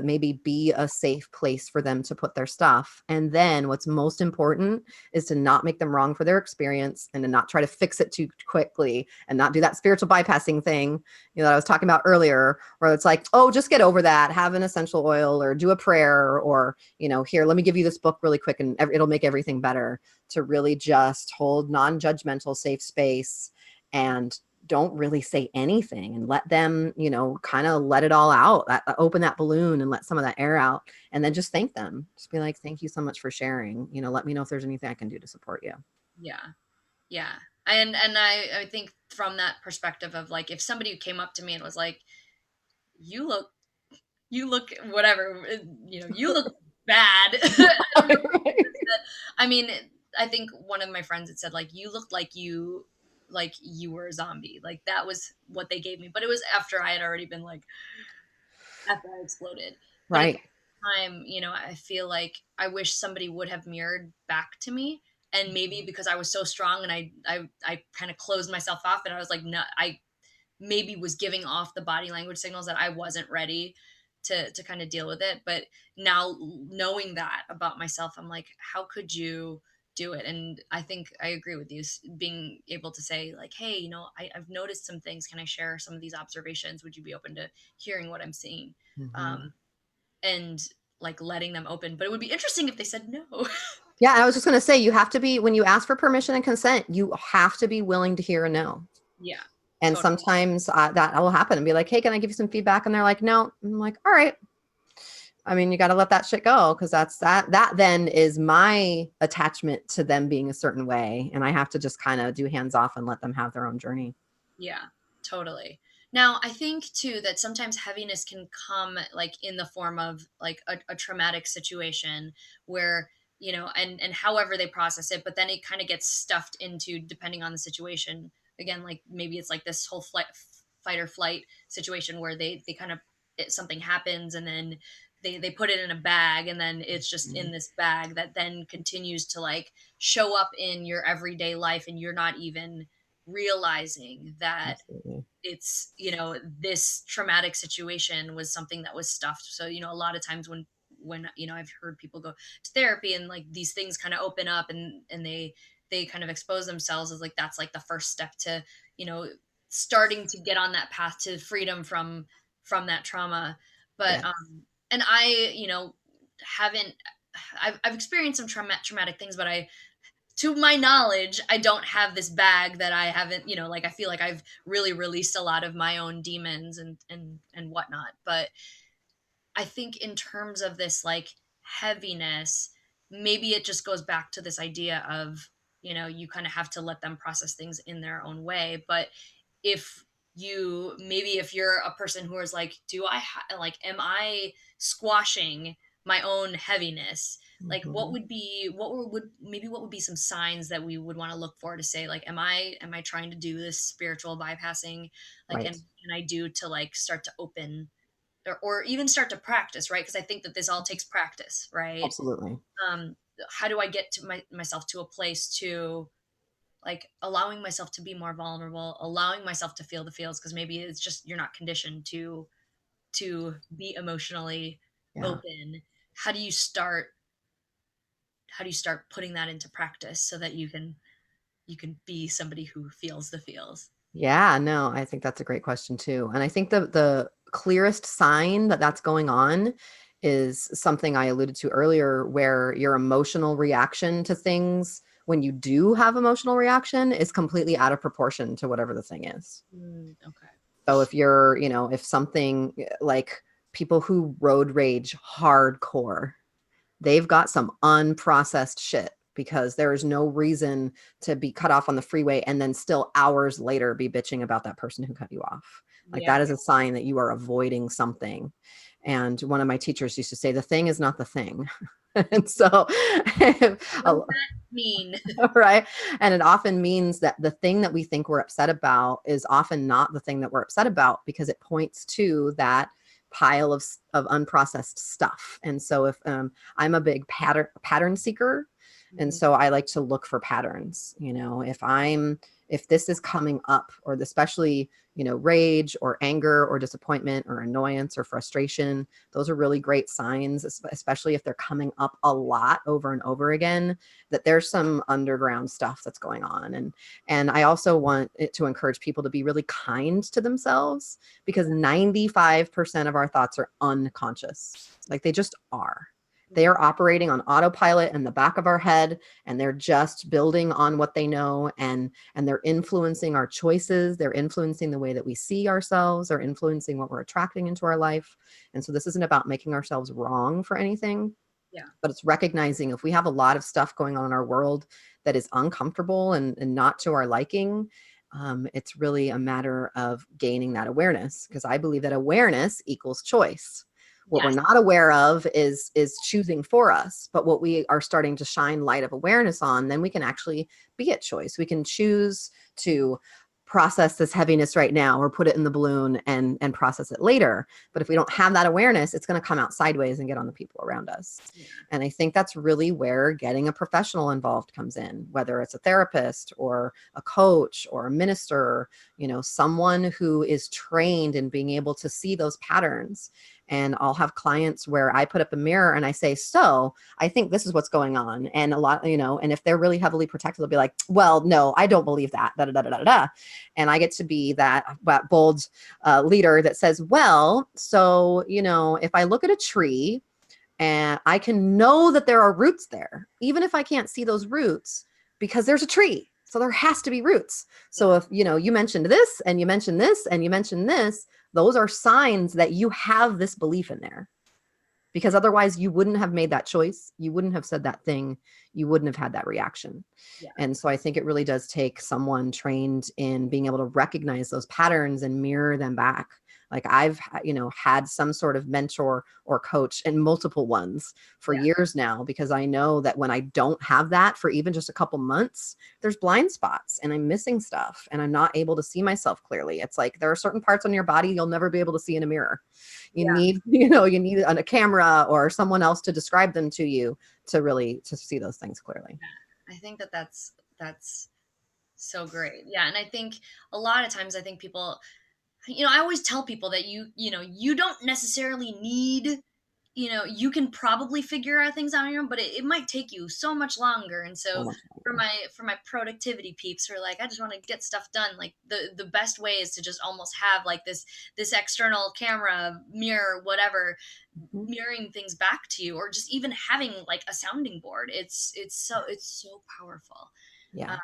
maybe be a safe place for them to put their stuff. And then what's most important is to not make them wrong for their experience, and to not try to fix it too quickly, and not do that spiritual bypassing thing that I was talking about earlier, where it's like, oh, just get over that, have an essential oil, or do a prayer, or here, let me give you this book really quick and it'll make everything better. To really just hold non-judgmental, safe space, and don't really say anything, and let them, kind of let it all out, open that balloon and let some of that air out. And then just thank them. Just be like, thank you so much for sharing. Let me know if there's anything I can do to support you. Yeah. Yeah. And I think from that perspective of like, if somebody came up to me and was like, you look whatever, you look bad. I mean, I think one of my friends had said like, you looked like you were a zombie. Like that was what they gave me. But it was after I had already been like, after I exploded. But at Right. the time, I feel like I wish somebody would have mirrored back to me. And maybe because I was so strong and I kind of closed myself off, and I was like, no, I maybe was giving off the body language signals that I wasn't ready to kind of deal with it. But now knowing that about myself, I'm like, how could you do it? And I think I agree with you, being able to say like, hey, I've noticed some things. Can I share some of these observations? Would you be open to hearing what I'm seeing? Mm-hmm. And like letting them open. But it would be interesting if they said no. Yeah, I was just going to say, you have to be, when you ask for permission and consent, you have to be willing to hear a no. Yeah. And Totally. sometimes that will happen, and be like, hey, can I give you some feedback? And they're like, no. I'm like, all right. I mean, you got to let that shit go, because that then is my attachment to them being a certain way. And I have to just kind of do hands off and let them have their own journey. Yeah, totally. Now, I think too that sometimes heaviness can come like in the form of like a traumatic situation where, and however they process it, but then it kind of gets stuffed into, depending on the situation. Again, like maybe it's like this whole fight or flight situation where they kind of, something happens, and then they put it in a bag, and then it's just in this bag that then continues to like show up in your everyday life, and you're not even realizing that Absolutely. it's, this traumatic situation was something that was stuffed. So, a lot of times when I've heard people go to therapy and like these things kind of open up, and they kind of expose themselves, as like that's like the first step to, you know, starting to get on that path to freedom from that trauma. But Yeah. And I, haven't I've experienced some traumatic things, but to my knowledge, I don't have this bag that I haven't, like I feel like I've really released a lot of my own demons and whatnot. But I think in terms of this like heaviness, maybe it just goes back to this idea of you kind of have to let them process things in their own way. But if if you're a person who is like, am I squashing my own heaviness? Like, Mhm. what would be some signs that we would want to look for to say, like, am I trying to do this spiritual bypassing? Like, and Right. can I do to like start to open, or even start to practice, right? Because I think that this all takes practice, right? Absolutely. um how do I get to myself to a place to like allowing myself to be more vulnerable, allowing myself to feel the feels, because maybe it's just you're not conditioned to be emotionally Yeah. open. how do you start how do you start putting that into practice so that you can be somebody who feels the feels? Yeah, no, I think that's a great question too. And I think the clearest sign that that's going on is something I alluded to earlier, where your emotional reaction to things, when you do have emotional reaction, is completely out of proportion to whatever the thing is. Okay. So if you're, if something like people who road rage hardcore, they've got some unprocessed shit, because there is no reason to be cut off on the freeway and then still hours later be bitching about that person who cut you off. Like, Yeah. that is a sign that you are avoiding something. And one of my teachers used to say, the thing is not the thing. And so, What does that mean? right. And it often means that the thing that we think we're upset about is often not the thing that we're upset about, because it points to that pile of unprocessed stuff. And so if I'm a big pattern seeker, and Mhm. so I like to look for patterns. If this is coming up, or especially, rage or anger or disappointment or annoyance or frustration, those are really great signs, especially if they're coming up a lot over and over again, that there's some underground stuff that's going on. And I also want it to encourage people to be really kind to themselves, because 95% of our thoughts are unconscious. Like, they just are. They are operating on autopilot in the back of our head, and they're just building on what they know, and they're influencing our choices. They're influencing the way that we see ourselves, they're influencing what we're attracting into our life. And so this isn't about making ourselves wrong for anything, Yeah. but it's recognizing if we have a lot of stuff going on in our world that is uncomfortable and not to our liking. It's really a matter of gaining that awareness, because I believe that awareness equals choice. What we're Yes. not aware of is choosing for us, but what we are starting to shine light of awareness on, then we can actually be at choice. We can choose to process this heaviness right now, or put it in the balloon and process it later. But if we don't have that awareness, it's going to come out sideways and get on the people around us. Yeah. And I think that's really where getting a professional involved comes in, whether it's a therapist or a coach or a minister, someone who is trained in being able to see those patterns. And I'll have clients where I put up a mirror and I say, so I think this is what's going on. And a lot, and if they're really heavily protected, they'll be like, well, no, I don't believe that. Da, da, da, da, da, da. And I get to be that bold leader that says, well, so, if I look at a tree and I can know that there are roots there, even if I can't see those roots, because there's a tree. So there has to be roots. Yeah. So if, you mentioned this and you mentioned this and you mentioned this, those are signs that you have this belief in there, because otherwise you wouldn't have made that choice. You wouldn't have said that thing. You wouldn't have had that reaction. Yeah. And so I think it really does take someone trained in being able to recognize those patterns and mirror them back. Like, I've, had some sort of mentor or coach, and multiple ones for Yeah. years now, because I know that when I don't have that for even just a couple months, there's blind spots and I'm missing stuff and I'm not able to see myself clearly. It's like, there are certain parts on your body you'll never be able to see in a mirror. You Yeah. need, you need a camera or someone else to describe them to you to really to see those things clearly. I think that's so great. Yeah. And I think a lot of times, I think people, I always tell people that you don't necessarily need, you can probably figure out things on your own, but it might take you so much longer. And So so much for longer. my productivity peeps who are like, I just want to get stuff done, like the best way is to just almost have like this external camera, mirror, whatever, Mhm. mirroring things back to you, or just even having like a sounding board. It's so powerful. Yeah.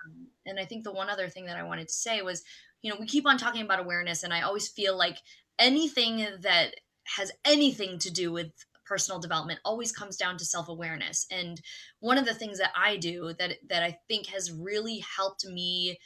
And I think the one other thing that I wanted to say was, we keep on talking about awareness, and I always feel like anything that has anything to do with personal development always comes down to self-awareness. And one of the things that I do that I think has really helped me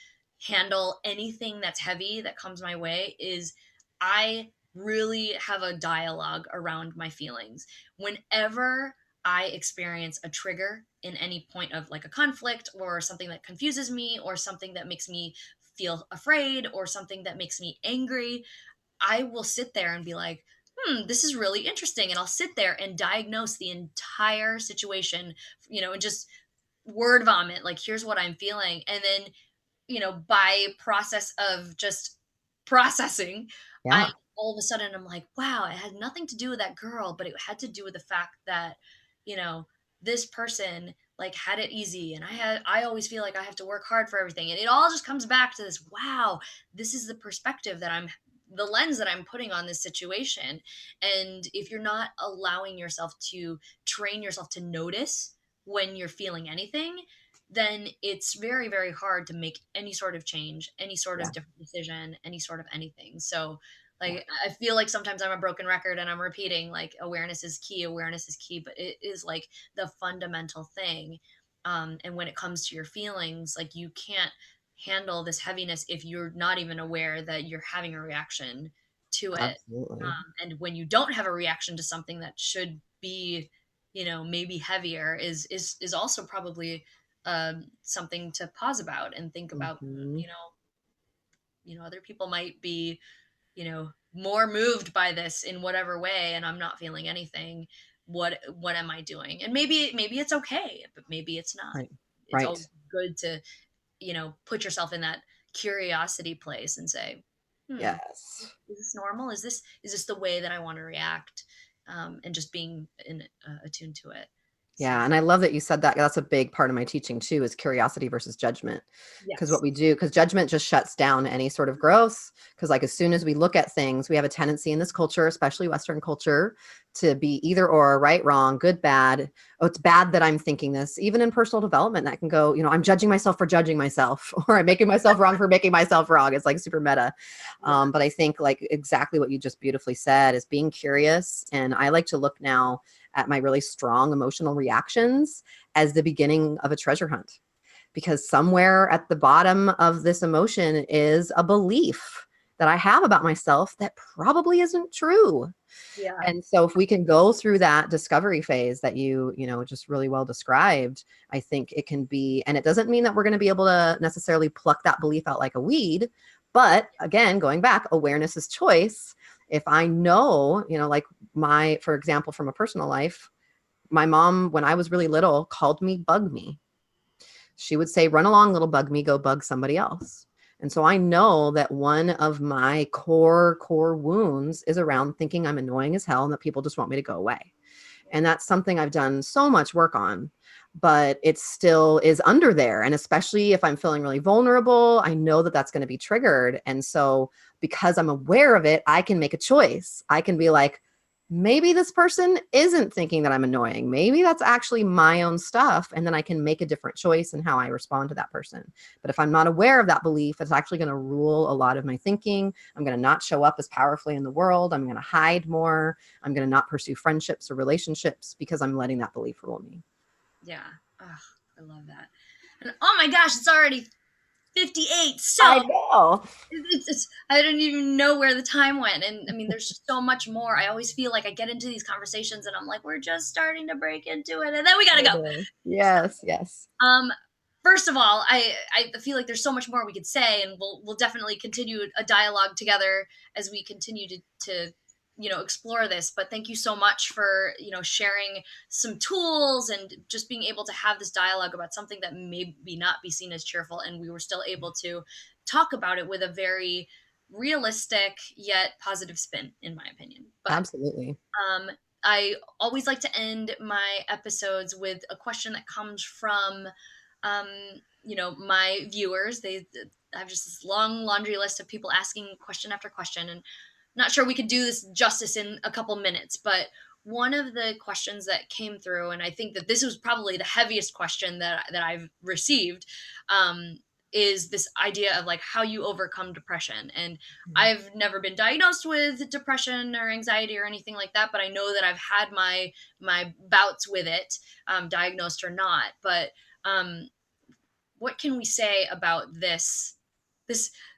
handle anything that's heavy that comes my way is I really have a dialogue around my feelings. Whenever I experience a trigger in any point of like a conflict or something that confuses me or something that makes me feel afraid or something that makes me angry, I will sit there and be like, this is really interesting. And I'll sit there and diagnose the entire situation, and just word vomit, like, here's what I'm feeling. And then, by process of just processing, I Yeah. all of a sudden I'm like, wow, it had nothing to do with that girl, but it had to do with the fact that, you know, this person like had it easy and I always feel like I have to work hard for everything. And it all just comes back to this, wow, this is the perspective the lens that I'm putting on this situation. And if you're not allowing yourself to train yourself to notice when you're feeling anything, then it's very, very hard to make any sort of change, any sort Yeah. of different decision, any sort of anything. So, Yeah. like, I feel like sometimes I'm a broken record and I'm repeating, like, awareness is key, but it is like the fundamental thing. And when it comes to your feelings, like, you can't handle this heaviness if you're not even aware that you're having a reaction to it. Absolutely. And when you don't have a reaction to something that should be, maybe heavier, is also probably something to pause about and think about. Hmm. You know, other people might be, more moved by this in whatever way, and I'm not feeling anything. What am I doing? And maybe it's okay, but maybe it's not. Right. It's Right. always good to, put yourself in that curiosity place and say, Yes. is this normal? Is this the way that I want to react? And just being attuned to it. So Yeah, and I love that you said that. That's a big part of my teaching too, is curiosity versus judgment. Because what yes, we do, because judgment just shuts down any sort of growth. Because like as soon as we look at things, we have a tendency in this culture, especially Western culture, to be either or, right, wrong, good, bad. Oh, it's bad that I'm thinking this. Even in personal development, that can go, I'm judging myself for judging myself, or I'm making myself wrong for making myself wrong. It's like super meta. yeah, But I think like exactly what you just beautifully said is being curious. And I like to look now at my really strong emotional reactions as the beginning of a treasure hunt, because somewhere at the bottom of this emotion is a belief that I have about myself that probably isn't true. yeah, And so if we can go through that discovery phase that you just really well described, I think it can be, and it doesn't mean that we're going to be able to necessarily pluck that belief out like a weed, but again, going back, awareness is choice. If I know, like for example, from a personal life, my mom, when I was really little, called me bug me. She would say, run along, little bug me, go bug somebody else. And so I know that one of my core wounds is around thinking I'm annoying as hell and that people just want me to go away. And that's something I've done so much work on, but it still is under there. And especially if I'm feeling really vulnerable, I know that that's going to be triggered. And so because I'm aware of it, I can make a choice. I can be like, maybe this person isn't thinking that I'm annoying. Maybe that's actually my own stuff. And then I can make a different choice in how I respond to that person. But if I'm not aware of that belief, it's actually going to rule a lot of my thinking. I'm going to not show up as powerfully in the world. I'm going to hide more. I'm going to not pursue friendships or relationships because I'm letting that belief rule me. yeah. Oh, I love that. And oh my gosh, it's already 58. I So know. I don't even know where the time went. And I mean, there's just so much more. I always feel like I get into these conversations and I'm like, we're just starting to break into it, and then we gotta I go. know. So, Yes, yes. first of all, I feel like there's so much more we could say, and we'll definitely continue a dialogue together as we continue to explore this. But thank you so much for sharing some tools and just being able to have this dialogue about something that maybe not be seen as cheerful, and we were still able to talk about it with a very realistic yet positive spin, in my opinion. But Absolutely. um, I always like to end my episodes with a question that comes from, um, my viewers. I have just this long laundry list of people asking question after question, and I'm not sure we could do this justice in a couple minutes, but one of the questions that came through, and I think that this was probably the heaviest question that I've received, um, is this idea of like how you overcome depression. And I've never been diagnosed with depression or anxiety or anything like that, but I know that I've had my bouts with it, diagnosed or not. But what can we say about this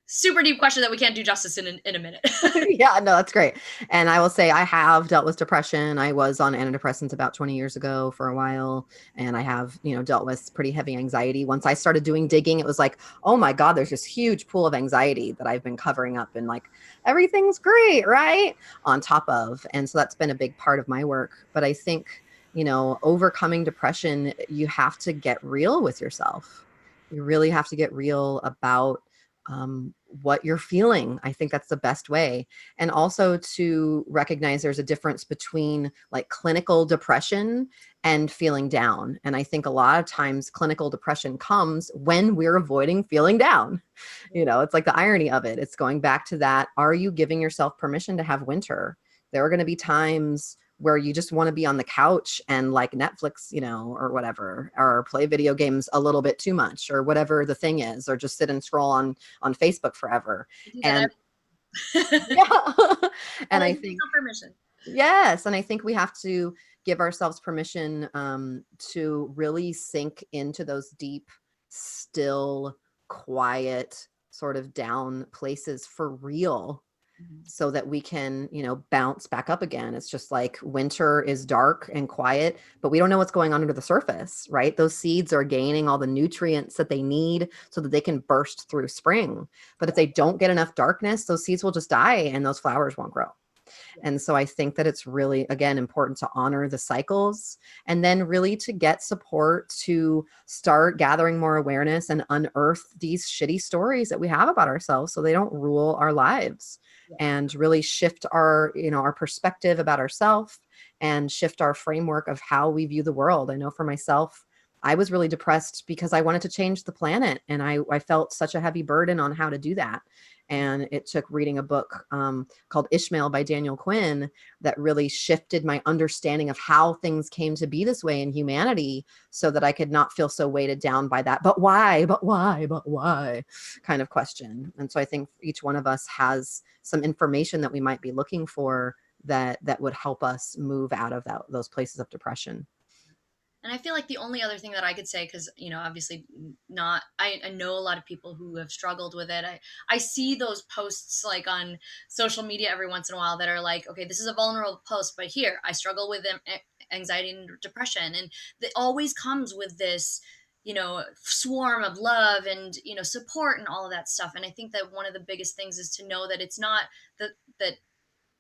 super deep question that we can't do justice in a minute? Yeah, no, that's great. And I will say I have dealt with depression. I was on antidepressants about 20 years ago for a while. And I have, dealt with pretty heavy anxiety. Once I started doing digging, it was like, oh my God, there's this huge pool of anxiety that I've been covering up and like, everything's great, right? On top of. And so that's been a big part of my work. But I think, overcoming depression, you have to get real with yourself. You really have to get real about what you're feeling. I think that's the best way. And also to recognize there's a difference between like clinical depression and feeling down. And I think a lot of times clinical depression comes when we're avoiding feeling down. It's like the irony of it. It's going back to that. Are you giving yourself permission to have winter? There are going to be times where you just want to be on the couch and like Netflix, or whatever, or play video games a little bit too much or whatever the thing is, or just sit and scroll on Facebook forever. And yeah. And I think permission. Yes. And I think we have to give ourselves permission to really sink into those deep, still, quiet, sort of down places for real, so that we can, bounce back up again. It's just like winter is dark and quiet, but we don't know what's going on under the surface, right? Those seeds are gaining all the nutrients that they need so that they can burst through spring. But if they don't get enough darkness, those seeds will just die and those flowers won't grow. And so I think that it's really, again, important to honor the cycles and then really to get support to start gathering more awareness and unearth these shitty stories that we have about ourselves so they don't rule our lives. And really shift our, our perspective about ourselves and shift our framework of how we view the world. I know for myself, I was really depressed because I wanted to change the planet. And I felt such a heavy burden on how to do that. And it took reading a book called Ishmael by Daniel Quinn that really shifted my understanding of how things came to be this way in humanity so that I could not feel so weighted down by that, but why kind of question. And so I think each one of us has some information that we might be looking for that would help us move out of those places of depression. And I feel like the only other thing that I could say, because, obviously I know a lot of people who have struggled with it. I see those posts like on social media every once in a while that are like, okay, this is a vulnerable post, but here, I struggle with anxiety and depression. And it always comes with this, swarm of love and, support and all of that stuff. And I think that one of the biggest things is to know that it's not that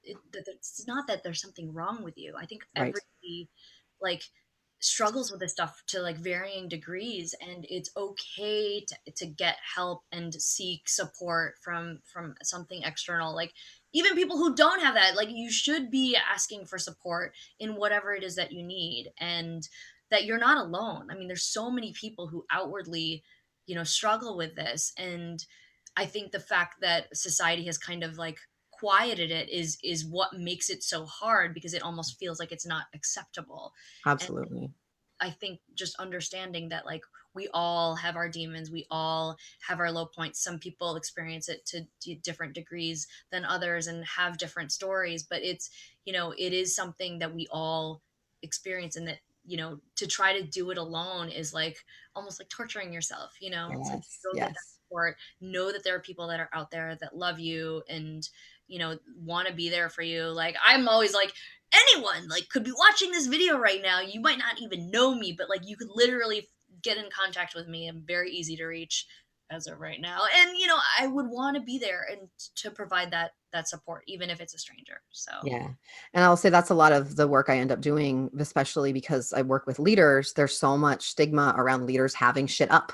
it's not that there's something wrong with you. I think everybody like struggles with this stuff to like varying degrees, and it's okay to get help and seek support from something external. Like even people who don't have that, like you should be asking for support in whatever it is that you need, and that you're not alone. I mean, there's so many people who outwardly, struggle with this. And I think the fact that society has kind of like quieted it is what makes it so hard, because it almost feels like it's not acceptable. Absolutely. And I think just understanding that like we all have our demons, we all have our low points. Some people experience it to different degrees than others and have different stories, but it's, it is something that we all experience, and that, to try to do it alone is like almost like torturing yourself, Yes, it's like go get that support, know that there are people that are out there that love you and, want to be there for you. Like I'm always like, anyone like could be watching this video right now. You might not even know me, but like you could literally get in contact with me. I'm very easy to reach as of right now. And, I would want to be there and to provide that support, even if it's a stranger. So, yeah. And I'll say that's a lot of the work I end up doing, especially because I work with leaders. There's so much stigma around leaders having shit up.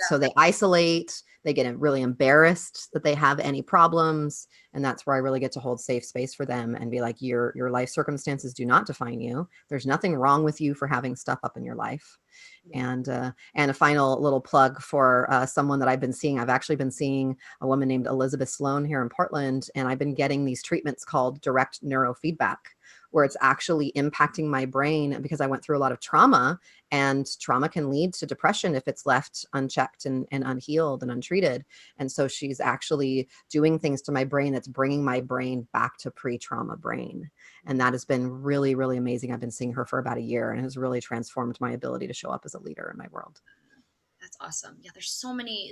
So they isolate, they get really embarrassed that they have any problems. And that's where I really get to hold safe space for them and be like, your life circumstances do not define you. There's nothing wrong with you for having stuff up in your life. And a final little plug for someone that I've been seeing. I've actually been seeing a woman named Elizabeth Sloan here in Portland, and I've been getting these treatments called direct neurofeedback, where it's actually impacting my brain, because I went through a lot of trauma, and trauma can lead to depression if it's left unchecked and unhealed and untreated. And so she's actually doing things to my brain that's bringing my brain back to pre-trauma brain. And that has been really, really amazing. I've been seeing her for about a year, and has really transformed my ability to show up as a leader in my world. That's awesome. Yeah, there's so many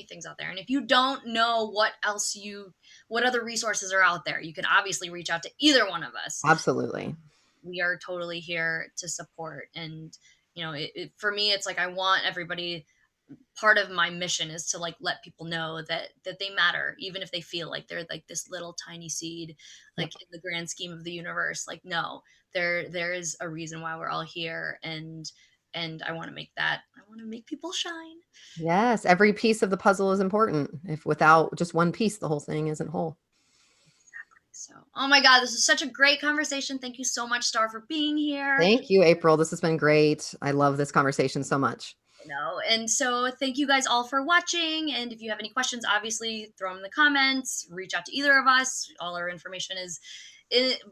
things out there. And if you don't know what other resources are out there, you can obviously reach out to either one of us. Absolutely. We are totally here to support. And, for me, it's like, I want everybody, part of my mission is to like let people know that they matter, even if they feel like they're like this little tiny seed, like in the grand scheme of the universe. Like, no, there is a reason why we're all here. And I want to make people shine. Yes, every piece of the puzzle is important. If without just one piece, the whole thing isn't whole. Exactly. So, oh my God, this is such a great conversation. Thank you so much, Starr, for being here. Thank you, April. This has been great. I love this conversation so much. And so thank you guys all for watching. And if you have any questions, obviously throw them in the comments, reach out to either of us. All our information is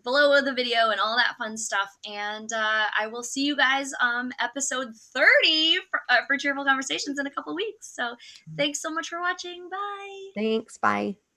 below the video and all that fun stuff. And I will see you guys episode 30 for Cheerful Conversations in a couple weeks. So thanks so much for watching. Bye. Thanks. Bye.